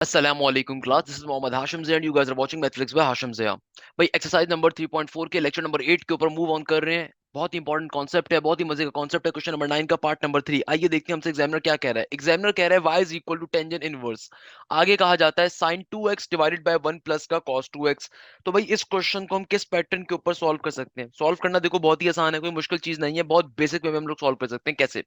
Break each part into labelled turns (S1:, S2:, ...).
S1: Assalamualaikum class. This is Mohammad Hashim Zia and you guys are watching Netflix by Hashim Zia. भाई exercise number 3.4 के lecture number 8 के ऊपर move on कर रहे हैं। बहुत इंपॉर्टेंट कॉन्सेप्ट है, बहुत ही मजे का कॉन्सेप्ट है। क्वेश्चन नंबर 9 का पार्ट नंबर 3। आइए देखते हैं हमसे एग्जामिनर क्या कह रहा है। एग्जामिनर कह रहा है y is equal to tangent inverse. आगे कहा जाता है sin 2x divided by 1 plus का cos 2x। तो भाई इस क्वेश्चन को हम किस पैटर्न के ऊपर सॉल्व कर सकते हैं? सॉल्व करना देखो बहुत ही आसान है, कोई मुश्किल चीज नहीं है, बहुत बेसिक वे में हम लोग सॉल्व कर सकते हैं। कैसे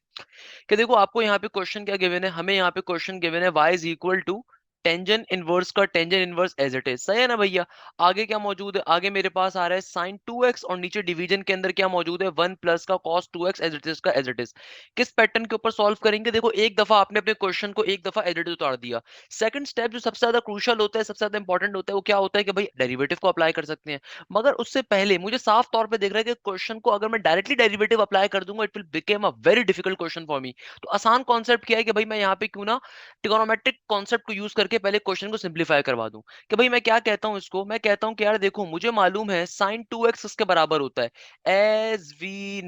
S1: कि देखो आपको यहाँ पे क्वेश्चन क्या गिवन है, हमें यहाँ पे क्वेश्चन गिवन है y is equal to tangent inverse का tangent inverse as it is. सही है ना भैया? आगे क्या मौजूद है? आगे मेरे पास आ रहा है साइन 2x और नीचे डिवीजन के अंदर क्या मौजूद है? 1 प्लस का cos 2x as it is का एज इट इज। किस पैटर्न के ऊपर सॉल्व करेंगे? देखो एक दफा आपने अपने क्वेश्चन को एक दफा एज इट इज उतार दिया। सेकंड स्टेप जो सबसे ज्यादा क्रूशियल होता है, सबसे ज्यादा इंपॉर्टेंट होता है, वो क्या होता है कि भाई डेरिवेटिव को अप्लाई कर सकते हैं। मगर उससे पहले मुझे साफ तौर पे दिख रहा है कि क्वेश्चन को अगर मैं डायरेक्टली डेरिवेटिव अप्लाई कर दूंगा it will become a very difficult question for me. तो आसान कॉन्सेप्ट क्या है कि भाई मैं यहाँ पे क्यों ना ट्रिगोनोमेट्रिक कॉन्सेप्ट को यूज करके पहले क्वेश्चन को सिंप्लीफाई करवा दूं। कि भाई मैं क्या कहता हूं इसको, मैं कहता हूं कि यार देखो मुझे मालूम है साइन 2x इसके बराबर होता है। एज वी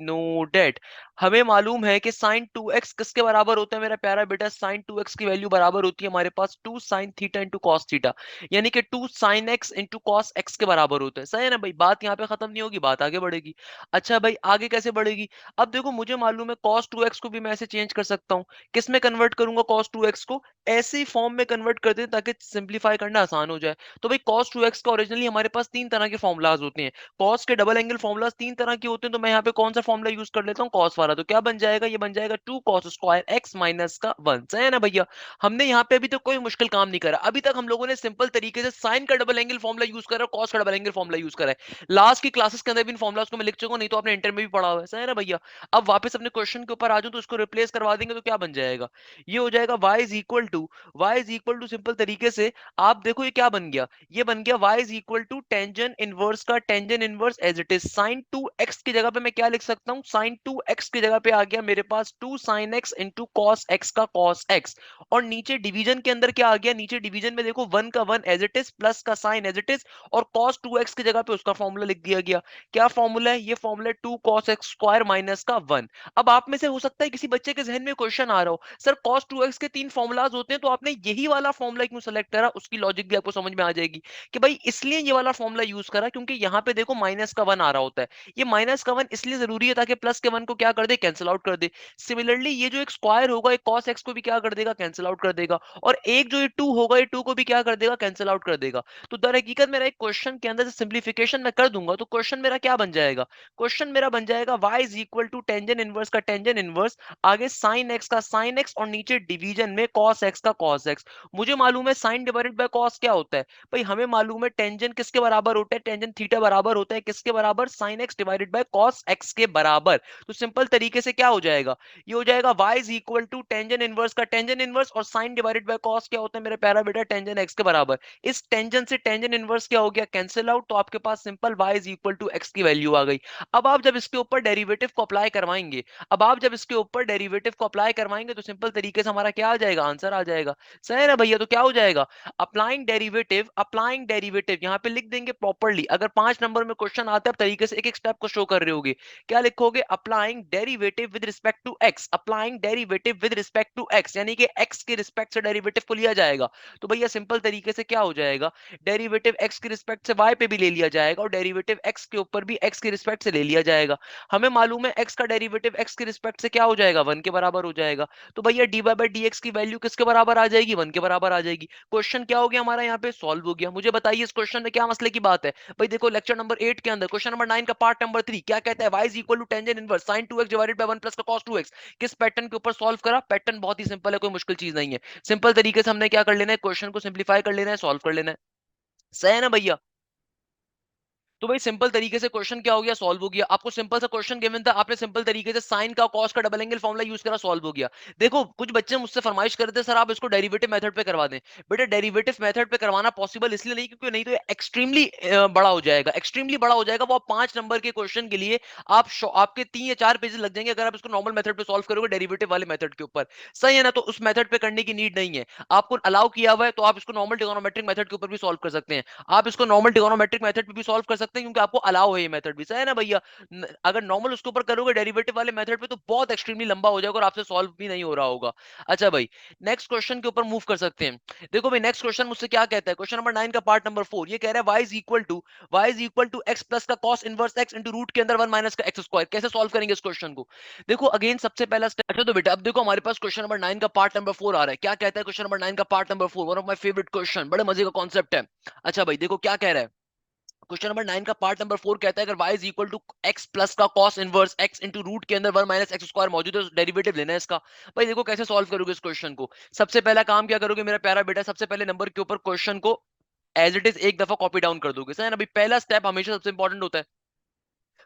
S1: नो डेट हमें मालूम है कि साइन 2x किसके बराबर होता है मेरा प्यारा बेटा? साइन 2x की वैल्यू बराबर होती है हमारे पास 2 sine theta into cos theta. यानी कि 2 sine x into cos x के बराबर होता है। सही है ना भाई? बात यहाँ पे खत्म नहीं होगी, बात आगे बढ़ेगी। अच्छा भाई आगे कैसे बढ़ेगी? अब देखो मुझे मालूम है cos 2x को भी मैं ऐसे चेंज कर सकता हूँ। किस में कन्वर्ट करूंगा cos 2x को? ऐसे ही फॉर्म में कन्वर्ट कर दें ताकि सिंप्लीफाई करना आसान हो जाए। तो भाई cos 2x का ओरिजिनली हमारे पास तीन तरह के फॉर्मूलाज होते हैं। cos के डबल एंगल फॉर्मूलाज तीन तरह के होते हैं, तो मैं यहाँ पे कौन सा फॉर्मूला यूज कर लेता हूँ? cos वाला। तो क्या बन जाएगा? ये बन जाएगा 2 cos स्क्वायर x माइनस का 1। सही है ना भैया? हमने यहाँ पे अभी तक कोई मुश्किल काम नहीं करा। अभी तक हम लोगों ने सिंपल तरीके से साइन का डबल एंगल फॉर्मूला यूज करा, cos का डबल एंगल फॉर्मूला यूज करा है। लास्ट की क्लासेस के अंदर भी इन फॉर्मूलाज को मैं लिख चुका हूं, नहीं तो आपने इंटर में भी पढ़ा हुआ है। सही है ना भैया? अब वापस अपने क्वेश्चन के ऊपर आ जाऊं तो इसको रिप्लेस करवा देंगे तो क्या बन जाएगा? ये हो जाएगा y is equal to simple तरीके से आप देखो ये क्या बन गया? ये बन गया y is equal to tangent inverse का tangent inverse as it is. Sine 2x की जगह पे मैं क्या लिख सकता हूं? साइन 2x की जगह पे आ गया मेरे पास 2 sine x into cos x का कॉस x। और नीचे डिवीजन के अंदर क्या आ गया? नीचे डिवीजन में देखो 1 का 1 एज इट इज प्लस का साइन एज इट इज और cos 2x की जगह पे उसका फॉर्मूला लिख दिया गया। क्या फॉर्मूला है? ये formula 2 cos x square minus का 1। अब आप में से हो सकता है किसी बच्चे के जहन में क्वेश्चन आ रहा हो, सर cos 2x के तीन फॉर्मूलाज होते हैं तो आपने यही वाला फॉर्मूला क्यों सेलेक्ट करा? उसकी लॉजिक भी आपको समझ में आ जाएगी कि भाई इसलिए ये वाला फॉर्मूला यूज करा क्योंकि यहाँ पे देखो माइनस का 1 आ रहा होता है। ये माइनस का 1 इसलिए जरूरी है ताकि प्लस के 1 को क्या कर दे? कैंसिल आउट कर दे। सिमिलरली ये जो एक स्क्वायर होगा एक cos x को भी क्या कर देगा? कैंसिल आउट कर देगा। और एक जो ये 2 होगा ये 2 को भी क्या कर देगा? कैंसिल आउट कर देगा। तो दर हकीकत मेरा एक क्वेश्चन के अंदर से सिंप्लीफिकेशन मैं कर दूंगा तो क्वेश्चन मेरा क्या बन जाएगा? क्वेश्चन मेरा बन जाएगा y is equal to tangent inverse का टेंजेंट इनवर्स, आगे साइन x का साइन x और नीचे डिवीजन में cos x का cos x। मुझे मालूम है साइन डिवाइडेड बाय cos क्या होता है? भाई हमें मालूम है टेंजेंट किसके बराबर होता है? टेंजेंट थीटा बराबर होता है किसके बराबर? Sine x divided by cos x के बराबर। तो सिंपल तरीके से क्या हो जाएगा? ये हो जाएगा y is equal to tangent inverse का टेंजेंट इनवर्स और साइन डिवाइडेड बाय cos क्या होता है मेरे प्यारा बेटा? टेंजेंट x के बराबर। इस टेंजेंट से टेंजेंट इनवर्स क्या हो गया? Cancel out. तो आपके पास simple y is equal to x की वैल्यू आ गई। अब आप जब इसके ऊपर डेरिवेटिव को अप्लाई करवाएंगे, अब आप जब इसके ऊपर डेरिवेटिव को अप्लाई करवाएंगे तो सिंपल तरीके से हमारा क्या आ जाएगा? आंसर आ जाएगा। सही है ना भैया? तो क्या हो जाएगा? अप्लाइंग डेरिवेटिव यहां पे लिख देंगे प्रॉपर्ली। अगर 5 नंबर में क्वेश्चन आता है तरीके से एक एक स्टेप को शो कर रहे होगे। क्या लिखोगे? Applying derivative with respect to x. Applying derivative with respect to x यानी कि एक्स के रिस्पेक्ट से डेरिवेटिव को लिया जाएगा। तो भैया सिंपल तरीके से क्या हो जाएगा? डेरिवेटिव एक्स की रिस्पेक्ट से वाई पे भी ले लिया जाएगा और डेरिवेटिव एक्स के ऊपर भी एक्स की रिस्पेक्ट से ले लिया जाएगा। हमें मालूम है एक्स का डेरिवेटिव एक्स की रिस्पेक्ट से क्या हो जाएगा? 1 के बराबर हो जाएगा। तो भैया d Y by D x की वैल्यू किसके बराबर आ जाएगी? 1 के बराबर आ जाएगी। क्वेश्चन क्या हो गया हमारा? यहाँ पे सॉल्व हो गया। मुझे बताइए इस क्वेश्चन में क्या मसले की बात है? भाई देखो लेक्चर नंबर 8 के अंदर क्वेश्चन नंबर 9 का पार्ट नंबर 3 क्या कहता है? y is equal to tangent inverse sin 2x divided by 1 plus का cos 2x। किस पैटर्न के ऊपर सॉल्व करा? पैटर्न बहुत ही सिंपल है, कोई मुश्किल चीज नहीं है। सिंपल तरीके से हमने क्या कर लेना है? क्वेश्चन को सिंप्लीफाई कर लेना है, सॉल्व कर लेना है। सही है ना भैया? तो भाई सिंपल तरीके से क्वेश्चन क्या हो गया? सॉल्व हो गया। आपको सिंपल सा क्वेश्चन गिवन था, आपने सिंपल तरीके से साइन का कॉस का डबल एंगल फॉर्मूला यूज करा, सॉल्व हो गया। देखो कुछ बच्चे मुझसे फरमाइश करते हैं सर आप इसको डेरिवेटिव मेथड पे करवा दें। बेटा डेरिवेटिव मेथड पे करवाना पॉसिबल इसलिए नहीं क्योंकि नहीं तो एक्सट्रीमली बड़ा हो जाएगा, एक्सट्रीमली बड़ा हो जाएगा। वो 5 नंबर के क्वेश्चन के लिए आपके 3 या 4 पेजेस लग जाएंगे अगर आप इसको नॉर्मल मेथड पे सॉल्व करोगे डेरिवेटिव वाले मेथड के ऊपर। सही है ना? तो उस मेथड पे करने की नीड नहीं है। आपको अलाउ किया हुआ है तो आप इसको नॉर्मल ट्रिगोनोमेट्रिक मेथड के ऊपर भी सॉल्व कर सकते हैं। आप इसको नॉर्मल ट्रिगोनोमेट्रिक मेथड पे भी सॉल्व कर सकते सकते हैं क्योंकि आपको अलाउ है ये मेथड भी, सही है ना भैया। अगर नॉर्मल उसके ऊपर करोगे डेरिवेटिव वाले मेथड पे तो बहुत एक्सट्रीमली लंबा हो जाएगा और आपसे सॉल्व भी नहीं हो रहा होगा। अच्छा भाई, नेक्स्ट क्वेश्चन के ऊपर मूव कर सकते हैं। देखो भाई नेक्स्ट क्वेश्चन मुझसे क्या कहता है, क्वेश्चन नंबर 9 का पार्ट नंबर 4, ये कह रहा है y is equal to x plus का cos inverse x into root के अंदर 1 माइनस का एक्स स्क्वायर। कैसे सॉल्व करेंगे इस क्वेश्चन को? देखो अगेन सबसे पहला स्टेप। अच्छा तो बेटा अब देखो हमारे पास क्वेश्चन नंबर 9 का पार्ट नंबर 4 आ रहा है। क्या कहता है क्वेश्चन नंबर 9 का part number 4? One of my favourite question, बड़े मजे का कॉन्सेप्ट है। अच्छा भाई देखो क्या कह रहा है, क्वेश्चन नंबर 9 का पार्ट नंबर 4 कहता है अगर y is equal to x plus का cos inverse x into root के अंदर 1 माइनस एक्स स्क्वायर मौजूद है तो डेरिवेटिव लेना है इसका। भाई देखो कैसे सॉल्व करोगे इस क्वेश्चन को? सबसे पहला काम क्या करोगे मेरा प्यारा बेटा, सबसे पहले नंबर के ऊपर क्वेश्चन को एज इट इज एक दफा कॉपी डाउन कर दोगे, सही है ना भाई। पहला स्टेप हमेशा सबसे इंपॉर्टेंट होता है।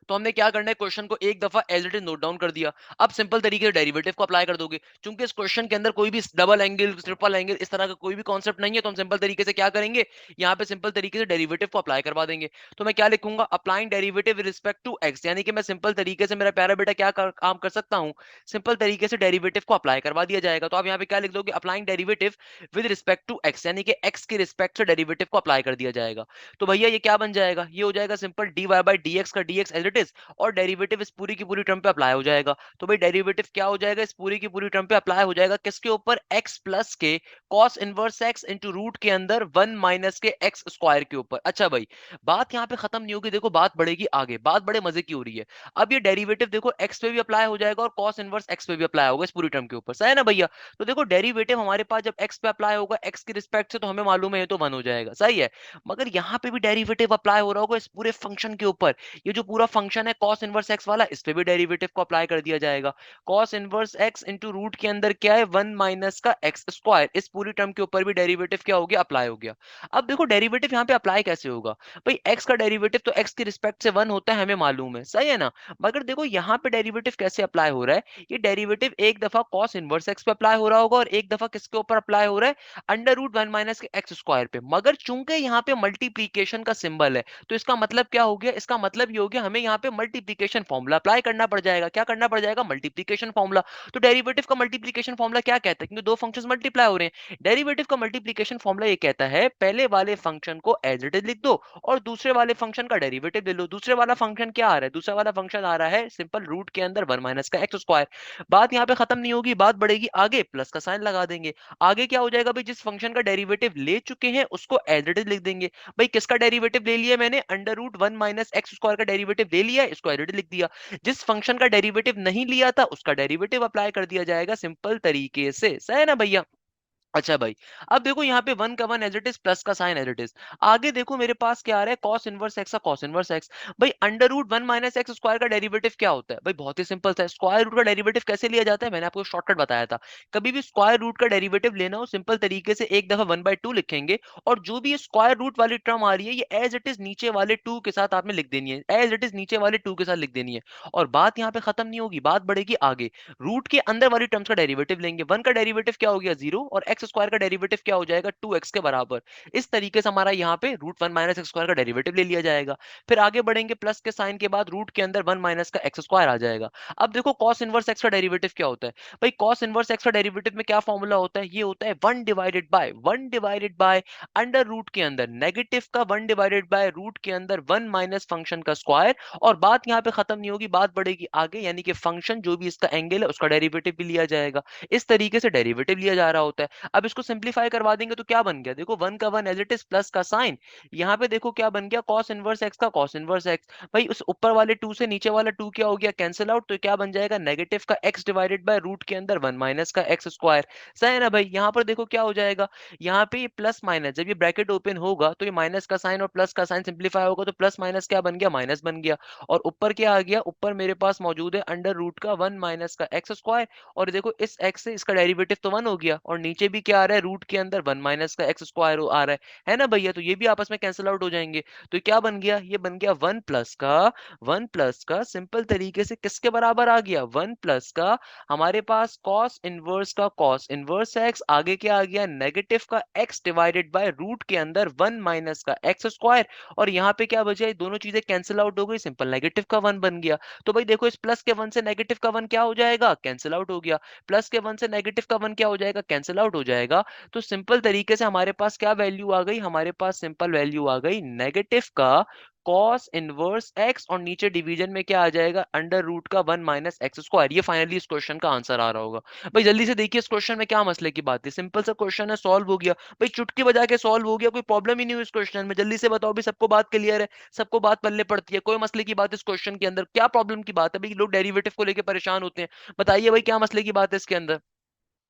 S1: तो हमने क्या करना है, क्वेश्चन को एक दफा as it is note down कर दिया। अब सिंपल तरीके से डेरिवेटिव को अप्लाई कर दोगे। चूंकि इस क्वेश्चन के अंदर कोई भी डबल एंगल ट्रिपल एंगल इस तरह का कोई भी कॉन्सेप्ट नहीं है, तो हम सिंपल तरीके से क्या करेंगे, यहाँ पे सिंपल तरीके से डेरिवेटिव को अप्लाई करवा देंगे। तो मैं क्या लिखूंगा, applying derivative with respect to x, यानी कि मैं सिंपल तरीके से मेरा प्यारा बेटा क्या काम कर सकता हूँ, सिंपल तरीके से डेरिवेटिव को अप्लाई करवा दिया जाएगा। तो आप यहाँ पे क्या लिख दोगे, applying derivative with respect to x, यानी कि एक्स के रिस्पेक्ट से डेरिवेटिव को अप्लाई कर दिया जाएगा। तो भैया ये क्या बन जाएगा, ये हो जाएगा simple D Y by D X का D X as it is, और डेरिवेटिव इस पूरी की पूरी टर्म पे अप्लाई हो जाएगा। तो भाई डेरिवेटिव क्या हो जाएगा, इस पूरी की पूरी टर्म पे अप्लाई हो जाएगा किसके ऊपर, x प्लस के cos inverse x into root के अंदर 1 माइनस के x स्क्वायर के ऊपर। अच्छा भाई बात यहाँ पे खत्म नहीं होगी, देखो बात बढ़ेगी आगे, बात बड़े मजे की हो रही है। अब ये डेरिवेटिव देखो x पे भी अप्लाई हो जाएगा और cos इनवर्स x पे भी अप्लाई होगा इस पूरी टर्म के ऊपर, सही है ना भैया। तो देखो डेरिवेटिव हमारे पास जब x पे अप्लाई होगा x के रिस्पेक्ट से, तो हमें मालूम है ये तो 1 हो जाएगा, सही है। मगर यहाँ पे भी डेरिवेटिव अप्लाई हो रहा होगा इस पूरे फंक्शन के ऊपर। ये जो पूरा फंक्शन है cos इनवर्स x वाला, इस पे भी डेरिवेटिव को अप्लाई कर दिया जाएगा। cos inverse x into root के अंदर क्या है, 1 माइनस का एक्स स्क्वायर, इस पूरी टर्म के ऊपर भी डेरिवेटिव क्या हो गया, अप्लाई हो गया। अब देखो डेरिवेटिव यहाँ पे अप्लाई कैसे होगा, भाई x का डेरिवेटिव तो x के रिस्पेक्ट से 1 होता है, हमें मालूम है, सही है ना। मगर देखो यहाँ पे डेरिवेटिव कैसे अप्लाई हो रहा है, ये डेरिवेटिव एक दफा cos इनवर्स x पे अप्लाई हो रहा होगा और एक दफा किसके ऊपर अप्लाई हो रहा है, अंडर रूट 1 माइनस के एक्स स्क्वायर पे। मगर चूंकि यहाँ पे मल्टीप्लीकेशन का सिंबल है, तो इसका मतलब क्या हो गया, इसका मतलब ये हो गया हमें यहाँ पे मल्टीप्लीकेशन फॉर्मूला अप्लाई करना पड़ जाएगा। क्या करना पड़ जाएगा, मल्टीप्लीकेशन फॉर्मूला। तो डेरिवेटिव का मल्टीप्लीकेशन फॉर्मूला क्या कहता है, क्योंकि दो फंक्शंस मल्टीप्लाई हो रहे हैं, डेरिवेटिव का मल्टीप्लीकेशन फॉर्मूला ये कहता है पहले वाले फंक्शन को एज इट इज लिख दो और दूसरे वाले फंक्शन का डेरिवेटिव ले लो। दूसरे वाला फंक्शन क्या आ रहा है, दूसरा वाला फंक्शन आ रहा है सिंपल रूट के अंदर 1 माइनस का एक्स स्क्वायर। बात यहाँ पे खत्म नहीं होगी, बात बढ़ेगी आगे, प्लस का साइन लगा देंगे। आगे क्या हो जाएगा भाई, जिस फंक्शन का डेरिवेटिव ले चुके हैं उसको एज इट इज लिख देंगे। भाई किसका डेरिवेटिव ले लिया मैंने, under root 1 minus x square का डेरिवेटिव ले लिया, इसको एज इट इज लिख दिया। जिस फंक्शन का डेरिवेटिव नहीं लिया था उसका डेरिवेटिव अप्लाई कर दिया जाएगा सिंपल तरीके से, सही है ना भैया। अच्छा भाई अब देखो यहाँ पे 1 का 1 एज इट इज, प्लस का साइन एज इट इज। आगे देखो मेरे पास क्या आ रहा है, cos इनवर्स x का cos इनवर्स x। भाई under root 1 minus x square का डेरिवेटिव क्या होता है, भाई बहुत ही सिंपल सा, स्क्वायर रूट का डेरिवेटिव कैसे लिया जाता है, मैंने आपको शॉर्टकट बताया था। कभी भी स्क्वायर रूट का डेरिवेटिव लेना हो सिंपल तरीके से एक दफा 1/2 लिखेंगे, और जो भी स्क्वायर रूट वाली टर्म आ रही है ये एज इट इज नीचे वाले 2 के साथ आपने लिख देनी है, एज इट इज नीचे वाले 2 के साथ लिख देनी है। और बात यहाँ पे खत्म नहीं होगी, बात बढ़ेगी आगे। रूट के अंदर वाली टर्म्स का डेरिवेटिव लेंगे, 1 का डेरिवेटिव क्या हो गया 0, और एक्स स्क्वायर का डेरिवेटिव क्या हो जाएगा 2x के बराबर। इस तरीके से हमारा यहाँ पे रूट 1 माइनस एक्स स्क्वायर का डेरिवेटिव ले लिया जाएगा। फिर आगे बढ़ेंगे, प्लस के साइन के बाद रूट के अंदर 1 माइनस का एक्स स्क्वायर आ जाएगा। अब देखो cos इनवर्स x का डेरिवेटिव क्या होता है, भाई cos इनवर्स x का डेरिवेटिव में क्या फॉर्मूला होता है, ये होता है 1 डिवाइडेड बाय अंडर रूट के अंदर नेगेटिव का 1 डिवाइडेड बाय रूट के अंदर 1 माइनस फंक्शन का स्क्वायर। और बात यहाँ पे खत्म नहीं होगी, बात बढ़ेगी आगे, यानी कि फंक्शन जो भी इसका एंगल है उसका डेरिवेटिव भी लिया जाएगा। इस तरीके से डेरिवेटिव लिया जा रहा होता है। अब इसको सिंप्लीफाई करवा देंगे तो क्या बन गया, देखो 1 का 1 एज इट इज, प्लस का साइन, यहाँ पे देखो क्या बन गया, cos इनवर्स x का cos इनवर्स x। भाई उस ऊपर वाले 2 से नीचे वाला 2 क्या हो गया, कैंसिल आउट, तो क्या बन जाएगा नेगेटिव का x डिवाइडेड बाय रूट के अंदर 1 माइनस का एक्स स्क्वायर, सही है ना भाई। यहाँ पर देखो क्या हो जाएगा, यहाँ पे ये प्लस माइनस, जब ये ब्रैकेट ओपन होगा तो ये माइनस का साइन और प्लस का साइन सिंप्लीफाई होगा, तो प्लस माइनस क्या बन गया, माइनस बन गया। और ऊपर क्या आ गया, ऊपर मेरे पास मौजूद है अंडर रूट का 1 माइनस का एक्स स्क्वायर। और देखो इस x से इसका डेरिवेटिव तो 1 हो गया, और नीचे भी क्या आ रहा है, रूट के अंदर 1 माइनस का एक्स स्क्वायर आ रहा है ना भैया। तो ये भी आपस में कैंसिल आउट हो जाएंगे। तो क्या बन गया, ये बन गया 1 प्लस का सिंपल तरीके से किसके बराबर आ गया, 1 प्लस का हमारे पास cos इनवर्स का cos इनवर्स x, आगे क्या आ गया, नेगेटिव का x डिवाइडेड बाय रूट के अंदर 1 माइनस का एक्स स्क्वायर। और यहाँ पे क्या बचा, दोनों चीजें कैंसिल आउट हो गई, सिंपल नेगेटिव का 1 बन गया। तो भाई देखो इस प्लस के 1 से नेगेटिव का 1 क्या हो जाएगा, कैंसिल आउट हो गया। प्लस के 1 से नेगेटिव का 1 क्या हो जाएगा, कैंसिल आउट हो जाएगा। तो सिंपल तरीके से हमारे पास क्या वैल्यू आ गई, हमारे पास सिंपल वैल्यू आ गई नेगेटिव का कॉस इनवर्स एक्स और नीचे डिवीजन में क्या आ जाएगा, अंडर रूट का 1 माइनस एक्स स्क्वायर। ये फाइनली इस क्वेश्चन का आंसर आ रहा होगा। भाई जल्दी से देखिए इस क्वेश्चन में क्या मसले की बात है, सिंपल सा क्वेश्चन है, सॉल्व हो गया भाई, चुटकी बजा के सॉल्व हो गया, कोई प्रॉब्लम ही नहीं हुई इस क्वेश्चन में। जल्दी से बताओ भी, सबको बात क्लियर है, सबको बात पल्ले पड़ती है, कोई मसले की बात इस क्वेश्चन के अंदर, क्या प्रॉब्लम की बात है भाई, लोग डेरिवेटिव को लेकर परेशान होते हैं, बताइए भाई क्या मसले की बात है इसके अंदर।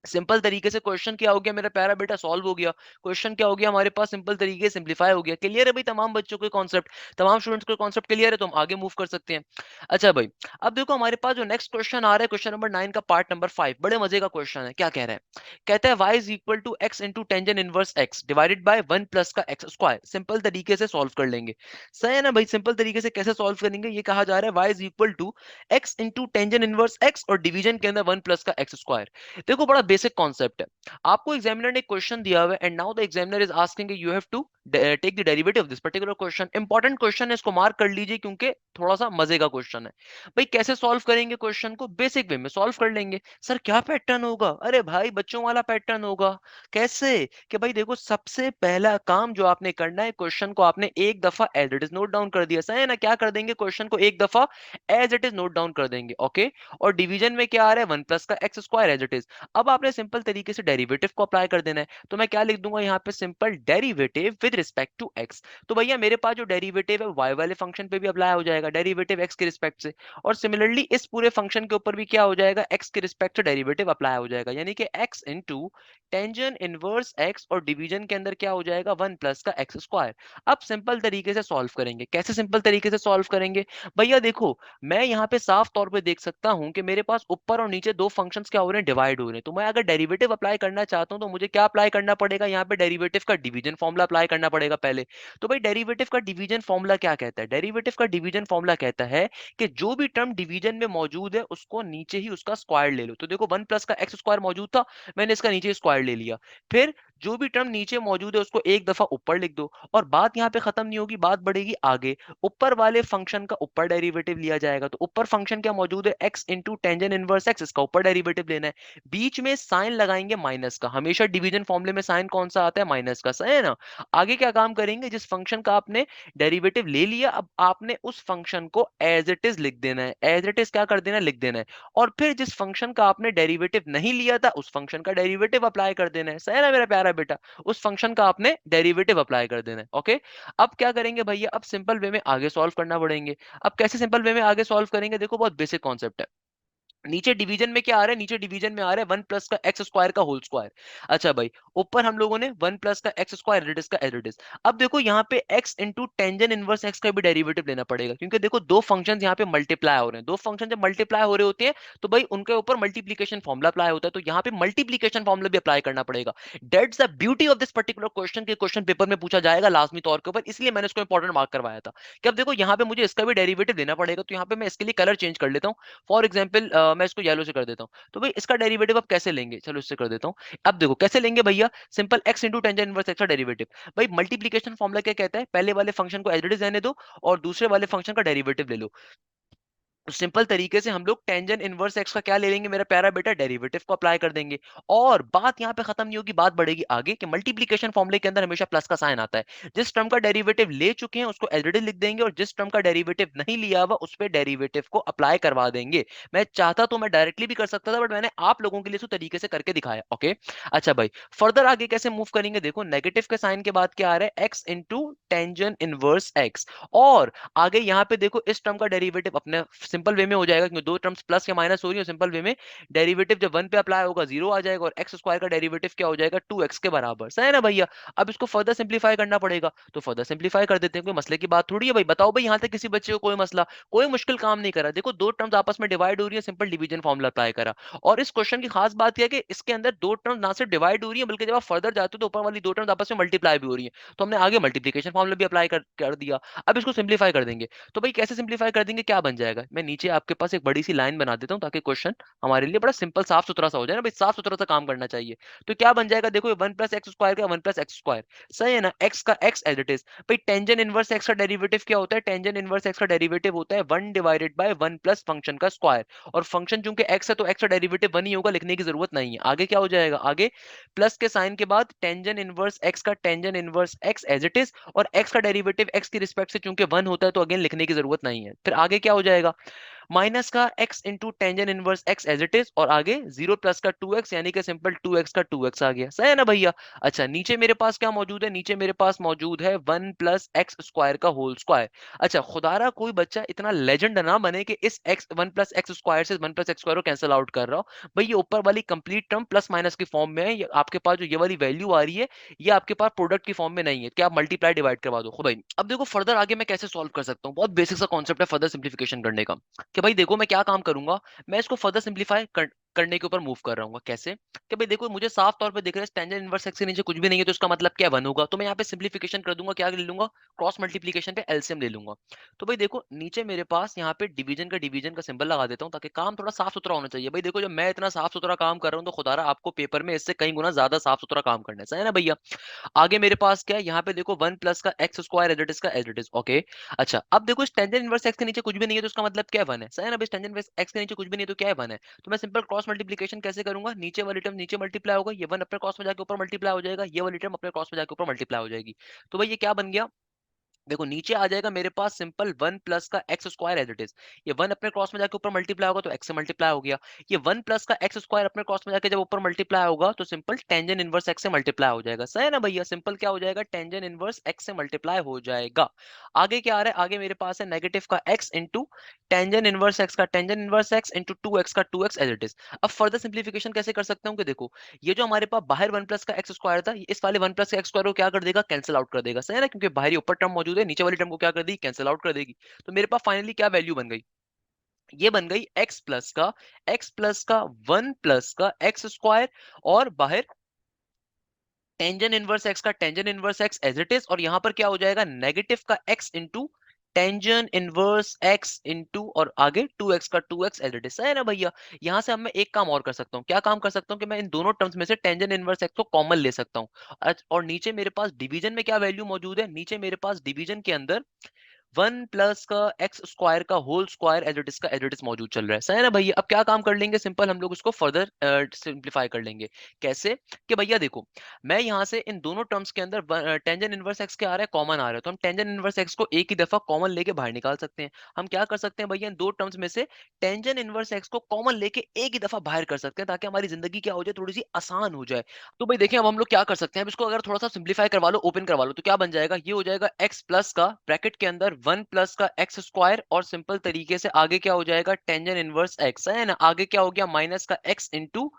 S1: सिंपल तरीके से क्वेश्चन क्या हो गया मेरा प्यारा बेटा, सॉल्व हो गया। क्वेश्चन क्या हो गया हमारे पास, सिंपल तरीके से सिंप्लीफाई हो गया। क्लियर है भाई तमाम बच्चों के कॉन्सेप्ट, तमाम स्टूडेंट्स को कॉन्सेप्ट क्लियर है, तो हम आगे मूव कर सकते हैं। अच्छा भाई, अब देखो हमारे पास जो नेक्स्ट क्वेश्चन आ रहा है, क्वेश्चन नंबर 9 का पार्ट नंबर 5, बड़े मजे का क्वेश्चन है। क्या कह रहा है, कहता है y is equal to x into tangent inverse x divided by 1 plus का एक्स स्क्वायर। सिंपल तरीके से सॉल्व कर लेंगे, सही है ना भाई। सिंपल तरीके से कैसे सॉल्व करेंगे, ये कहा जा रहा है y is equal to x into tangent inverse x और डिवीजन के अंदर 1 प्लस का एक्स स्क्वायर। देखो बड़ा बेसिक कॉन्सेप्ट है, आपको एग्जामिनर ने क्वेश्चन दिया हुआ है and now the examiner is asking you have to take the derivative of this particular question. Important question है, इसको मार्क कर लीजिए क्योंकि थोड़ा सा मजे का क्वेश्चन है। भाई कैसे सॉल्व करेंगे क्वेश्चन को, बेसिक वे में सॉल्व कर लेंगे। सर क्या पैटर्न होगा, अरे भाई बच्चों वाला पैटर्न होगा। कैसे, कि भाई देखो सबसे पहला काम जो आपने करना है, क्वेश्चन को आपने एक दफा as it is note down कर दिया, सही है ना। क्या कर देंगे, क्वेश्चन को एक दफा as it is note down कर देंगे, ओके। और डिवीजन में क्या आ रहा है, 1 प्लस का x square as it is. अब आपने सिंपल तरीके से डेरिवेटिव को अप्लाई कर देना है, तो मैं क्या लिख दूंगा यहाँ पे, simple derivative with respect to x. तो भैया मेरे पास जो डेरिवेटिव है वाई वाले फंक्शन पे भी अप्लाई हो जाएगा, डेरिवेटिव एक्स के रिस्पेक्ट से। और सिमिलरली इस पूरे फंक्शन के ऊपर भी क्या हो जाएगा, एक्स के रिस्पेक्ट से डेरिवेटिव अप्लाई हो जाएगा, यानी कि x into tangent inverse x और डिवीजन के अंदर क्या हो जाएगा, 1 प्लस का एक्स स्क्वायर। अब सिंपल तरीके से सॉल्व करेंगे, कैसे सिंपल तरीके से सॉल्व करेंगे, भैया देखो मैं यहाँ पे साफ तौर पे देख सकता हूँ कि मेरे पास ऊपर और नीचे दो फंक्शंस क्या हो रहे हैं, डिवाइड हो रहे हैं। तो मैं अगर डेरिवेटिव अप्लाई करना चाहता हूँ तो मुझे क्या अप्लाई करना पड़ेगा, यहाँ पे डेरिवेटिव का डिवीजन फॉर्मूला अप्लाई करना पड़ेगा पहले। तो भाई डेरिवेटिव का डिवीजन फॉर्मूला क्या कहता है, डेरिवेटिव का डिवीजन फॉर्मूला कहता है कि जो भी टर्म डिवीजन में मौजूद है उसको नीचे ही उसका स्क्वायर ले लो। तो देखो 1 प्लस का एक्स स्क्वायर मौजूद था, मैंने इसका नीचे स्क्वायर ले लिया। फिर जो भी टर्म नीचे मौजूद है उसको एक दफा ऊपर लिख दो, और बात यहाँ पे खत्म नहीं होगी, बात बढ़ेगी आगे। ऊपर वाले फंक्शन का ऊपर डेरिवेटिव लिया जाएगा, तो ऊपर फंक्शन क्या मौजूद है, x into tangent inverse x, इसका ऊपर डेरिवेटिव लेना है। बीच में साइन लगाएंगे माइनस का, हमेशा डिवीजन फॉर्मूले में साइन कौन सा आता है, माइनस का, सही है ना। आगे क्या काम करेंगे, जिस फंक्शन का आपने डेरिवेटिव ले लिया, अब आपने उस फंक्शन को एज इट इज लिख देना है, एज इट इज क्या कर देना है, लिख देना है। और फिर जिस फंक्शन का आपने डेरिवेटिव नहीं लिया था उस फंक्शन का डेरिवेटिव अप्लाई कर देना है, सही है ना मेरा प्यारा बेटा। उस फंक्शन का आपने डेरिवेटिव अप्लाई कर देना है, ओके। अब क्या करेंगे भैया, अब सिंपल वे में आगे सॉल्व करना पड़ेंगे। अब कैसे सिंपल वे में आगे सॉल्व करेंगे, देखो बहुत बेसिक कॉन्सेप्ट है। नीचे डिवीजन में क्या आ रहा है, नीचे डिवीजन में आ रहा है 1 प्लस का एक्स स्क्वायर का होल स्क्वायर। अच्छा भाई, ऊपर हम लोगों ने 1 प्लस का एक्स स्क्वायर एज का एज। अब देखो यहाँ पे x into tangent inverse x का भी डेरिवेटिव लेना पड़ेगा, क्योंकि देखो दो फंक्शंस यहाँ पे मल्टीप्लाई हो रहे हैं, दो फंक्शन जब मल्टीप्लाई हो रहे होते हैं तो भाई उनके ऊपर मल्टीप्लीकेशन फॉर्मूला अप्लाई होता है, तो यहाँ पे मल्टीप्लीकेशन फॉर्मूला भी अप्लाई करना पड़ेगा। That's the beauty of this particular question, के क्वेश्चन पेपर में पूछा जाएगा लाजमी तौर के ऊपर, इसलिए मैंने इसको इंपॉर्टेंट मार्क करवाया था कि अब देखो यहाँ पे मुझे इसका भी डेरिवेटिव देना पड़ेगा। तो यहाँ पे मैं इसके लिए कलर चेंज कर लेता हूँ, फॉर एग्जाम्पल मैं इसको येलो से कर देता हूँ। तो भाई इसका डेरिवेटिव अब कैसे लेंगे, चलो इससे कर देता हूँ। अब देखो कैसे लेंगे भैया, simple x into tangent inverse x का डेरिवेटिव। भाई मल्टीप्लीकेशन फॉर्मूला क्या कहता है, पहले वाले फंक्शन को एज इट इज रहने दो और दूसरे वाले फंक्शन का डेरिवेटिव ले लो। तो सिंपल तरीके से हम लोग टेंजेंट इनवर्स एक्स का क्या ले लेंगे मेरा प्यारा बेटा, डेरिवेटिव को अप्लाई कर देंगे। और बात यहाँ पे खत्म नहीं होगी, बात बढ़ेगी आगे कि मल्टीप्लिकेशन फॉर्मूले के अंदर हमेशा प्लस का साइन आता है। जिस टर्म का डेरिवेटिव ले चुके हैं उसको एलरेडी लिख देंगे, और जिस टर्म का डेरिवेटिव नहीं लिया हुआ उस पर डेरिवेटिव को अप्लाई करवा देंगे। मैं चाहता तो मैं डायरेक्टली भी कर सकता था, बट मैंने आप लोगों के लिए इस तरीके से करके दिखाया, ओके। अच्छा भाई, फर्दर आगे कैसे मूव करेंगे, देखो नेगेटिव के साइन के बाद क्या आ रहा है, x into tangent inverse x. और आगे यहाँ पे देखो इस टर्म का डेरिवेटिव अपने सिंपल वे में हो जाएगा, क्योंकि दो टर्म्स प्लस या माइनस हो रही है, सिंपल वे में डेरिवेटिव जब 1 पे अप्लाई होगा 0 आ जाएगा, और एक्स स्क्वायर का डेरिवेटिव क्या हो जाएगा, 2x के बराबर, सही है ना भैया। अब इसको फर्दर सिंप्लीफाई करना पड़ेगा, तो फर्दर सिंप्लीफाई कर देते हैं, कोई मसले की बात थोड़ी है भाई। बताओ भाई यहाँ तक किसी बच्चे को कोई मसला, कोई मुश्किल काम नहीं करा। देखो दो टर्म्स आपस में डिवाइड हो रही है, सिंपल डिवीजन फॉर्मूला अप्लाई करा। और इस क्वेश्चन की खास बात यह है कि इसके अंदर दो टर्म्स ना सिर्फ डिवाइड हो रही है, बल्कि जब आप फर्दर जाते हो तो ऊपर वाली दो टर्म्स आपस में मल्टीप्लाई भी हो रही है। तो हमने आगे मल्टीप्लिकेशन फॉर्मूला भी अप्लाई कर दिया। अब इसको सिंप्लीफाई कर देंगे, तो भाई कैसे सिंप्लीफाई कर देंगे, क्या बन जाएगा, मैं नीचे आपके पास एक बड़ी सी लाइन बना देता हूँ ताकि क्वेश्चन हमारे लिए बड़ा सिंपल साफ सुथरा सा हो जाए ना भाई, साफ सुथरा सा काम करना चाहिए। तो क्या बन जाएगा, देखो 1 + x² का 1 + x², सही है ना, x का x एज इट इज। भाई टेंजेंट इनवर्स x का डेरिवेटिव क्या होता है, टेंजेंट इनवर्स x का डेरिवेटिव होता है 1/1 + फंक्शन का स्क्वायर, और फंक्शन चूंकि x है तो x का डेरिवेटिव 1 ही होगा, लिखने की जरूरत नहीं है। आगे क्या हो जाएगा, आगे प्लस के साइन के बाद टेंजेंट इनवर्स x का tangent inverse x as it is, और x का डेरिवेटिव x की रिस्पेक्ट से चूंकि 1 होता है तो अगेन लिखने की जरूरत नहीं है। फिर आगे क्या हो जाएगा, माइनस का x into tangent inverse x as it is, और आगे 0 प्लस का 2x, यानी कि सिंपल 2x का 2x आ गया, सही है ना भैया। अच्छा नीचे मेरे पास क्या मौजूद है, नीचे मेरे पास मौजूद है 1 + x² का होल स्क्वायर। अच्छा खुदारा कोई बच्चा इतना लेजेंड ना बने कि इस x 1 + x² से 1 + x² को कैंसिल आउट कर रहा हो। भाई ये ऊपर वाली कंप्लीट टर्म प्लस माइनस की फॉर्म में है, ये आपके पास जो ये वाली वैल्यू आ रही है ये आपके पास प्रोडक्ट की फॉर्म में नहीं है, क्या आप मल्टीप्लाई डिवाइड करवा दो। भाई अब देखो फर्दर आगे मैं कैसे सॉल्व कर सकता हूँ, बहुत बेसिक सा कॉन्सेप्ट है फर्दर सिंप्लीफिकेशन करने का। कि भाई देखो मैं क्या काम करूंगा, मैं इसको फर्दर सिंप्लीफाई करने के ऊपर मूव कर रहा हूँ। कैसे, कि भाई देखो मुझे साफ तौर पे दिख रहा है टेंजेंट इनवर्स x के नीचे कुछ भी नहीं है, तो इसका मतलब क्या 1 होगा। तो मैं यहाँ पे सिंप्लीफिकेशन कर दूंगा, क्या ले लूंगा, क्रॉस मल्टीप्लीकेशन पे एलसीएम ले लूंगा। तो भाई देखो नीचे मेरे पास यहाँ पे डिवीजन का सिंबल लगा देता हूँ ताकि काम थोड़ा साफ सुथरा होना चाहिए। भाई देखो जब मैं इतना साफ सुथरा काम कर रहा हूँ तो खुदारा आपको पेपर में इससे कई गुना ज्यादा साफ सुथरा काम करना है, सही है ना भैया। आगे मेरे पास क्या है, यहाँ पे देखो 1 + का x² एज इट इज का एज इट इज, ओके। अच्छा अब देखो इस टेंजेंट इनवर्स x के नीचे कुछ भी नहीं है तो इसका मतलब क्या है 1 है, सही है ना। टेंजेंट इनवर्स x के नीचे कुछ भी नहीं है तो क्या है 1 है। तो मैं सिंपल क्रॉस मल्टीप्लिकेशन कैसे करूंगा, नीचे वाली टर्म नीचे मल्टीप्लाई होगा, ये 1 अपने क्रॉस में जाके ऊपर मल्टीप्लाई हो जाएगा, ये वाली टर्म अपने क्रॉस में जाके ऊपर मल्टीप्लाई हो जाएगी। तो भाई ये क्या बन गया, देखो नीचे आ जाएगा मेरे पास सिंपल 1 + का x² एज इट इज, ये 1 अपने क्रॉस में जाके ऊपर मल्टीप्लाई होगा तो x से मल्टीप्लाई हो गया। ये 1 + का x² अपने क्रॉस में जाके जब ऊपर मल्टीप्लाई होगा तो सिंपल टेंजेंट इनवर्स x से मल्टीप्लाई हो जाएगा, सही है ना भैया। सिंपल क्या हो जाएगा, टेंजेंट इनवर्स x से मल्टीप्लाई हो जाएगा। आगे क्या आ रहा है, आगे मेरे पास है नेगेटिव का x into tangent inverse x का tangent inverse x into 2x का 2x एज इट इज। अब फर्दर सिंप्लीफिकेशन कैसे कर सकता हूँ कि देखो ये जो हमारे पास बाहर 1 + का x² था, इस वाले 1 + का x² को क्या कर देगा, कैंसिल आउट कर देगा, सही है ना, क्योंकि बाहरी ऊपर टर्म मौजूद है, नीचे वाली टर्म को क्या कर देगी, कैंसिल आउट कर देगी। तो मेरे पास फाइनली क्या वैल्यू बन गई, ये बन गई x+ का 1 + का x² और बाहर टेंजेंट इनवर्स x का tangent inverse x as it is, और यहां पर क्या हो जाएगा नेगेटिव का x into tangent inverse x into और आगे 2x का 2x एज इट इज, है ना भैया। यहां से अब मैं एक काम और कर सकता हूँ, क्या काम कर सकता हूँ कि मैं इन दोनों टर्म्स में से टेंजेंट इनवर्स x को कॉमन ले सकता हूँ। और नीचे मेरे पास डिवीजन में क्या वैल्यू मौजूद है, नीचे मेरे पास डिवीजन के अंदर 1 + का x² का whole square as it is का एज इट इज मौजूद चल रहा है, सही है ना भैया। अब क्या काम कर लेंगे, सिंपल हम लोग इसको फर्दर सिंप्लीफाई कर लेंगे। कैसे, कि भैया देखो मैं यहाँ से इन दोनों टर्म्स के अंदर टेंजेंट इनवर्स x के आ रहा है, कॉमन आ रहा है, तो हम टेंजेंट इनवर्स x को एक ही दफा कॉमन लेके बाहर निकाल सकते हैं। हम क्या कर सकते हैं भैया, इन दो टर्म्स में से टेंजेंट इनवर्स x को कॉमन लेके एक ही दफा बाहर कर सकते हैं ताकि हमारी जिंदगी क्या हो जाए, थोड़ी सी आसान हो जाए। तो भाई देखिए अब हम लोग क्या कर सकते हैं, अब इसको अगर थोड़ा सा सिंप्लीफाई करवा लो, ओपन करवा लो, तो क्या बन जाएगा, ये हो जाएगा x प्लस का ब्रैकेट के अंदर 1 + का x² और सिंपल तरीके से आगे क्या हो जाएगा टेंजेंट इनवर्स x, है ना। आगे क्या हो गया माइनस का x into